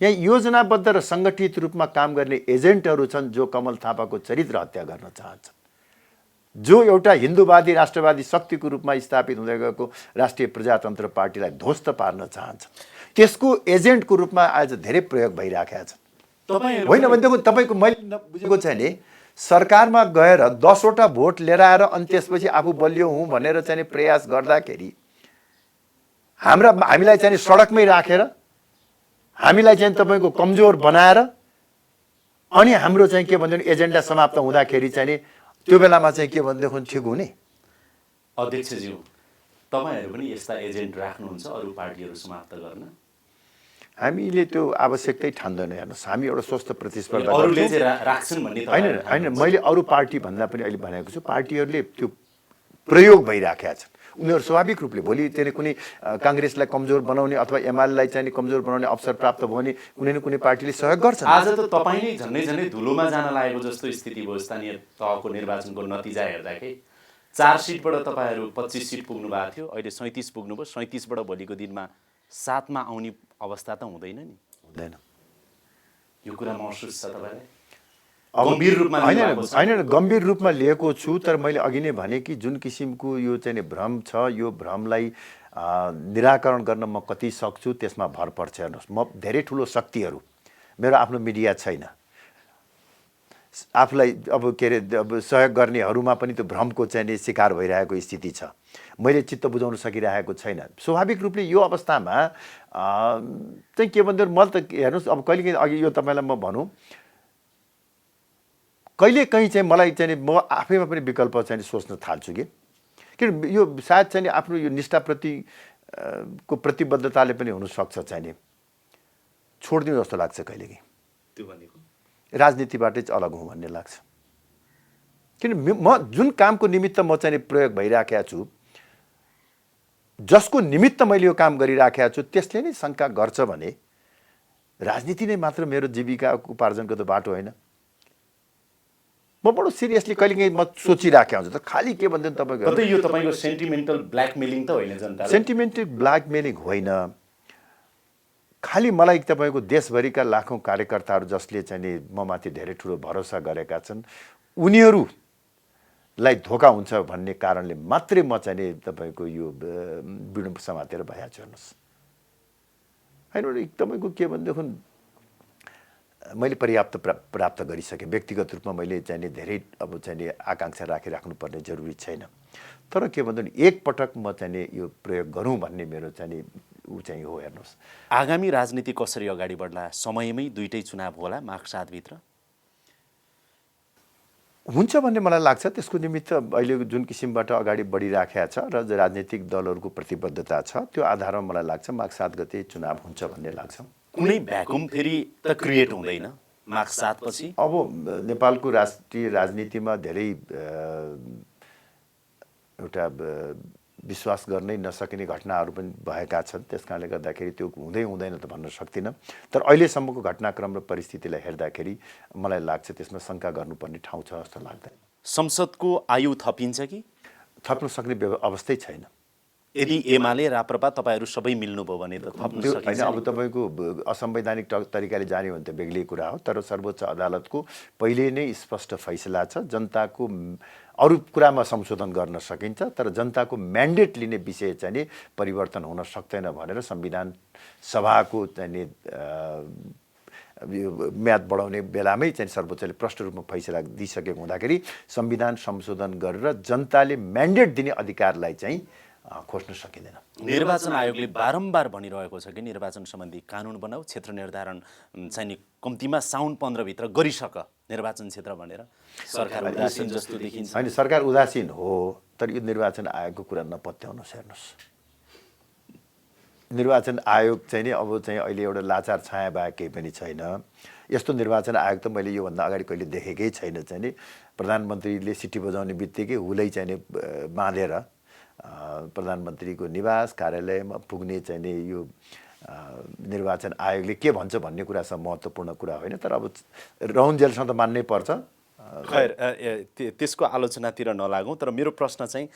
Speaker 2: यहाँ योजनाबद्ध र सङ्गठित रूपमा काम गर्ने एजेन्टहरू छन् जो कमल थापाको चरित्र हत्या गर्न चाहन्छन्, जो एउटा हिन्दूवादी राष्ट्रवादी शक्तिको रूपमा स्थापित हुँदै गएको राष्ट्रिय प्रजातन्त्र पार्टीलाई ध्वस्त पार्न चाहन्छन्। त्यसको एजेन्टको रूपमा आज धेरै प्रयोग भइराखेका छन्। होइन भनेदेखि तपाईँको मैले बुझेको चाहिँ नि सरकारमा गएर 10वटा भोट लिएर आएर अनि त्यसपछि आफू बलियो हुँ भनेर चाहिँ प्रयास गर्दाखेरि हामीलाई चाहिँ सडकमै राखेर हामीलाई चाहिँ तपाईँको कमजोर बनाएर अनि हाम्रो चाहिँ के भन्दैन एजेन्डा समाप्त हुँदाखेरि चाहिँ नि त्यो बेलामा चाहिँ के भनेदेखि ठिक हुने?
Speaker 1: अध्यक्षज्यू, तपाईँहरू पनि यस्ता एजेन्ट राख्नुहुन्छ अरू पार्टीहरू समाप्त गर्न?
Speaker 2: हामीले त्यो आवश्यकतै ठान्दैन। हेर्नुहोस्, हामी एउटा स्वस्थ प्रतिस्पर्धा
Speaker 1: अरूले चाहिँ राख्छन् भन्ने
Speaker 2: होइन, मैले अरू पार्टी भन्दा पनि अहिले भनेको छु, पार्टीहरूले त्यो प्रयोग भइराखेका छन्। उनीहरू स्वाभाविक रूपले भोलि चाहिँ कुनै काङ्ग्रेसलाई कमजोर बनाउने अथवा एमालेलाई चाहिँ कमजोर बनाउने अवसर प्राप्त भयो भने कुनै न कुनै पार्टीले सहयोग गर्छ।
Speaker 1: आज त तपाईँ नै झन्डै धुलोमा जान लागेको जस्तो स्थिति भयो। स्थानीय तहको निर्वाचनको नतिजा हेर्दाखेरि 4 सिटबाट तपाईँहरू 25 सिट पुग्नु भएको थियो, अहिले 37 पुग्नुभयो। 37बाट भोलिको दिनमा 7मा आउने अवस्था त हुँदैन नि?
Speaker 2: हुँदैन।
Speaker 1: यो कुरा महसुस छ तपाईँलाई?
Speaker 2: गम्भीर रूपमा होइन, गम्भीर रूपमा लिएको छु। तर मैले अघि नै भने कि जुन किसिमको यो चाहिँ भ्रम छ, यो भ्रमलाई निराकरण गर्न म कति सक्छु त्यसमा भर पर्छ। हेर्नुहोस्, म धेरै ठुलो शक्तिहरू, मेरो आफ्नो मिडिया छैन, आफूलाई अब के अरे अब सहयोग गर्नेहरूमा पनि त्यो भ्रमको चाहिँ शिकार भइरहेको स्थिति छ। मैले चित्त बुझाउन सकिरहेको छैन। स्वाभाविक रूपले यो अवस्थामा चाहिँ के भन्दा मैले त हेर्नुहोस्, अब कहिलेकाहीँ अघि यो तपाईँलाई म भनौँ, कहिलेकाहीँ चाहिँ मलाई चाहिँ म आफैमा पनि विकल्प चाहिँ सोच्न थाल्छु कि किन यो सायद चाहिँ आफ्नो यो निष्ठाप्रति को प्रतिबद्धताले पनि हुनसक्छ चाहिँ छोडिदिनु जस्तो लाग्छ कहिलेकाहीँ।
Speaker 1: त्यो भनेको
Speaker 2: राजनीतिबाटै अलग हुँ भन्ने लाग्छ। किन म जुन कामको निमित्त म चाहिँ प्रयोग भइराखेको छु, जसको निमित्त मैले यो काम गरिराखेको छु, त्यसले नै शङ्का गर्छ भने राजनीति नै मात्र मेरो जीविका उपार्जनको त बाटो होइन। म बडो सिरियसली कहिलेकाहीँ म सोचिराखेको हुन्छु त खालि के भन्दैन तपाईँको
Speaker 1: कतै यो तपाईँको सेन्टिमेन्टल ब्ल्याकमेलिङ त होइन? जनताले
Speaker 2: सेन्टिमेन्टल ब्ल्याकमेलिङ होइन, खालि मलाई तपाईँको देशभरिका लाखौँ कार्यकर्ताहरू जसले चाहिँ म माथि धेरै ठुलो भरोसा गरेका छन्, उनीहरूलाई धोका हुन्छ भन्ने कारणले मात्रै म चाहिँ तपाईँको यो बिडुम समातेर भइहाल्छ। हेर्नुहोस्, होइन तपाईँको के भनेदेखि मैले पर्याप्त प्राप्त गरिसकेँ। व्यक्तिगत रूपमा मैले चाहिँ धेरै अब चाहिँ आकाङ्क्षा राख्नुपर्ने जरुरी छैन। तर के भन्दा एकपटक म चाहिँ यो प्रयोग गरौँ भन्ने मेरो चाहिँ ऊ चाहिँ हो। हेर्नुहोस्,
Speaker 1: आगामी राजनीति कसरी अगाडि बढ्ला? समयमै दुईटै चुनाव होला माघ 7 भित्र
Speaker 2: हुन्छ भन्ने मलाई लाग्छ। त्यसको निमित्त अहिले जुन किसिमबाट अगाडि बढिराखेका छ र राजनीतिक दलहरूको प्रतिबद्धता छ, त्यो आधारमा मलाई लाग्छ माघ 7 गते चुनाव हुन्छ भन्ने लाग्छ।
Speaker 1: कुनै भ्याकुम फेरि त क्रिएट हुँदैन माघ 7 पछि?
Speaker 2: अब नेपालको राष्ट्रिय राजनीतिमा धेरै एउटा विश्वास गर्नै नसकिने घटनाहरू पनि भएका छन्। त्यसकारणले गर्दाखेरि त्यो हुँदै हुँदैन त भन्न सक्दिनँ। तर अहिलेसम्मको घटनाक्रम र परिस्थितिलाई हेर्दाखेरि मलाई लाग्छ त्यसमा शङ्का गर्नुपर्ने ठाउँ छ जस्तो लाग्दैन।
Speaker 1: संसदको आयु थपिन्छ कि?
Speaker 2: थप्न सक्ने अवस्थै छैन।
Speaker 1: यदि एमाले राप्रपा तपाईँहरू सबै मिल्नुभयो भने त थप्न सकिन्छ।
Speaker 2: होइन, अब तपाईँको असंवैधानिक तरिकाले जाने हो भने त बेग्लै कुरा हो। तर सर्वोच्च अदालतको पहिले नै स्पष्ट फैसला छ, जनताको अरू कुरामा संशोधन गर्न सकिन्छ, तर जनताको म्यान्डेट लिने विषय चाहिँ परिवर्तन हुन सक्दैन भनेर संविधान सभाको चाहिँ म्याद बढाउने बेलामै चाहिँ सर्वोच्चले प्रष्ट रूपमा फैसला दिइसकेको हुँदाखेरि संविधान संशोधन गरेर जनताले म्यान्डेट दिने अधिकारलाई चाहिँ खोज्न सकिँदैन।
Speaker 1: निर्वाचन आयोगले बारम्बार भनिरहेको छ कि निर्वाचन सम्बन्धी कानुन बनाऊ, क्षेत्र निर्धारण चाहिँ नि कम्तीमा साउन 15 भित्र गरिसक निर्वाचन क्षेत्र भनेर। सरकार उदासीन जस्तो देखिन्छ।
Speaker 2: होइन, सरकार उदासीन हो, तर यो निर्वाचन आयोगको कुरा नपत्याउनुहोस्। हेर्नुहोस्, निर्वाचन आयोग चाहिँ नि अब चाहिँ अहिले एउटा लाचार छाया बाहेक केही पनि छैन। यस्तो निर्वाचन आयोग त मैले योभन्दा अगाडि कहिले देखेकै छैन। चाहिँ नि प्रधानमन्त्रीले सिटी बजाउने बित्तिकै हुलै चाहिँ नि बाँधेर प्रधानमन्त्रीको निवास कार्यालयमा पुग्ने चाहिँ नि यो निर्वाचन आयोगले के भन्छ भन्ने कुरा सब महत्त्वपूर्ण कुरा होइन। तर अब रौन्जेलसँग त मान्नै पर्छ।
Speaker 1: खैर, त्यसको आलोचनातिर नलागौँ। तर मेरो प्रश्न चाहिँ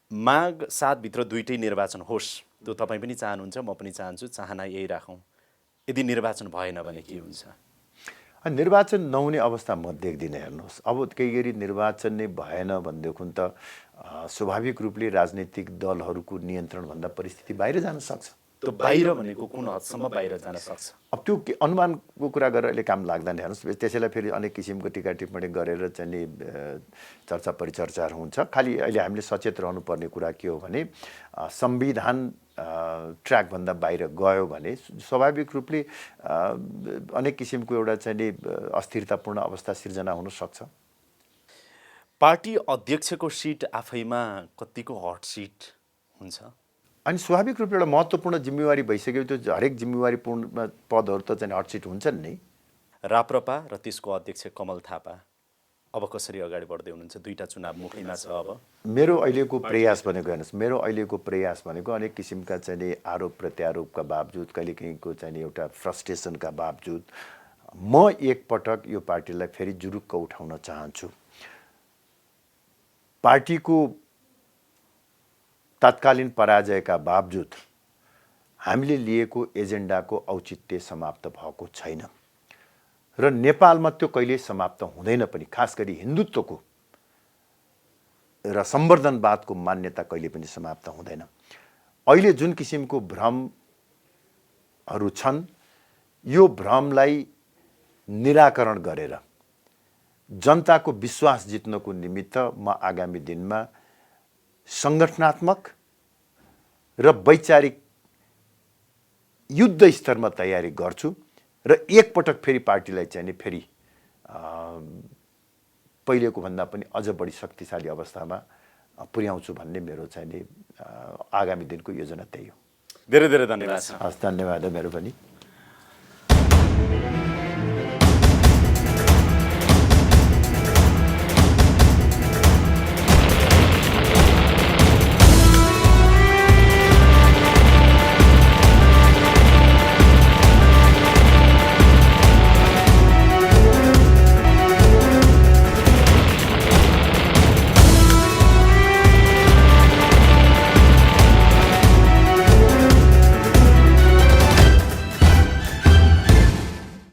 Speaker 1: माघ 7 भित्र दुईटै निर्वाचन होस्, त्यो तपाईँ पनि चाहनुहुन्छ, म पनि चाहन्छु, चाहना यही राखौँ। यदि निर्वाचन भएन भने के हुन्छ?
Speaker 2: निर्वाचन नहुने अवस्था म देख्दिनँ। हेर्नुहोस्, अब केही गरी निर्वाचन नै भएन भनेदेखि त स्वाभाविक रूपले राजनीतिक दलहरूको नियन्त्रणभन्दा परिस्थिति बाहिर जान सक्छ।
Speaker 1: त्यो बाहिर भनेको कुन हदसम्म बाहिर जान सक्छ?
Speaker 2: अब त्यो अनुमानको कुरा गरेर अहिले काम लाग्दैन। हेर्नुहोस्, त्यसैलाई फेरि अनेक किसिमको टिका टिप्पणी गरेर चाहिँ नि चर्चा परिचर्चाहरू हुन्छ। खालि अहिले हामीले सचेत रहनुपर्ने कुरा के हो भने संविधान ट्र्याकभन्दा बाहिर गयो भने स्वाभाविक रूपले अनेक किसिमको एउटा चाहिँ नि अस्थिरतापूर्ण अवस्था सिर्जना हुन सक्छ।
Speaker 1: पार्टी अध्यक्षको सिट आफैमा कतिको हट सिट हुन्छ?
Speaker 2: अनि स्वाभाविक रूपले एउटा महत्त्वपूर्ण जिम्मेवारी भइसक्यो। त्यो हरेक जिम्मेवारीपूर्ण पदहरू त चाहिँ हट सिट हुन्छन् नि।
Speaker 1: राप्रपा र त्यसको अध्यक्ष कमल थापा अब कसरी अगाडि बढ्दै हुनुहुन्छ? दुईटा चुनाव मुखैमा छ अब।
Speaker 2: मेरो अहिलेको प्रयास भनेको हेर्नुहोस्, मेरो अहिलेको प्रयास भनेको अनेक किसिमका चाहिँ आरोप प्रत्यारोपका बावजुद, कहिलेकाहीँको चाहिँ एउटा फ्रस्ट्रेसनका बावजुद म एकपटक यो पार्टीलाई फेरि जुरुक्क उठाउन चाहन्छु। पार्टीको तत्कालीन पराजयका बावजुद हामीले लिएको एजेन्डाको औचित्य समाप्त भएको छैन र नेपालमा त्यो कहिल्यै समाप्त हुँदैन पनि। खास गरी हिन्दुत्वको र सम्वर्धनवादको मान्यता कहिले पनि समाप्त हुँदैन। अहिले जुन किसिमको भ्रमहरू छन्, यो भ्रमलाई निराकरण गरेर जनताको विश्वास जित्नको निमित्त म आगामी दिनमा सङ्गठनात्मक र वैचारिक युद्ध स्तरमा तयारी गर्छु र एकपटक फेरि पार्टीलाई चाहिँ नि फेरि पहिलेको भन्दा पनि अझ बढी शक्तिशाली अवस्थामा पुर्याउँछु भन्ने मेरो चाहिँ नि आगामी दिनको योजना त्यही हो।
Speaker 1: धेरै धेरै धन्यवाद।
Speaker 2: हस्, धन्यवाद मेरो पनि।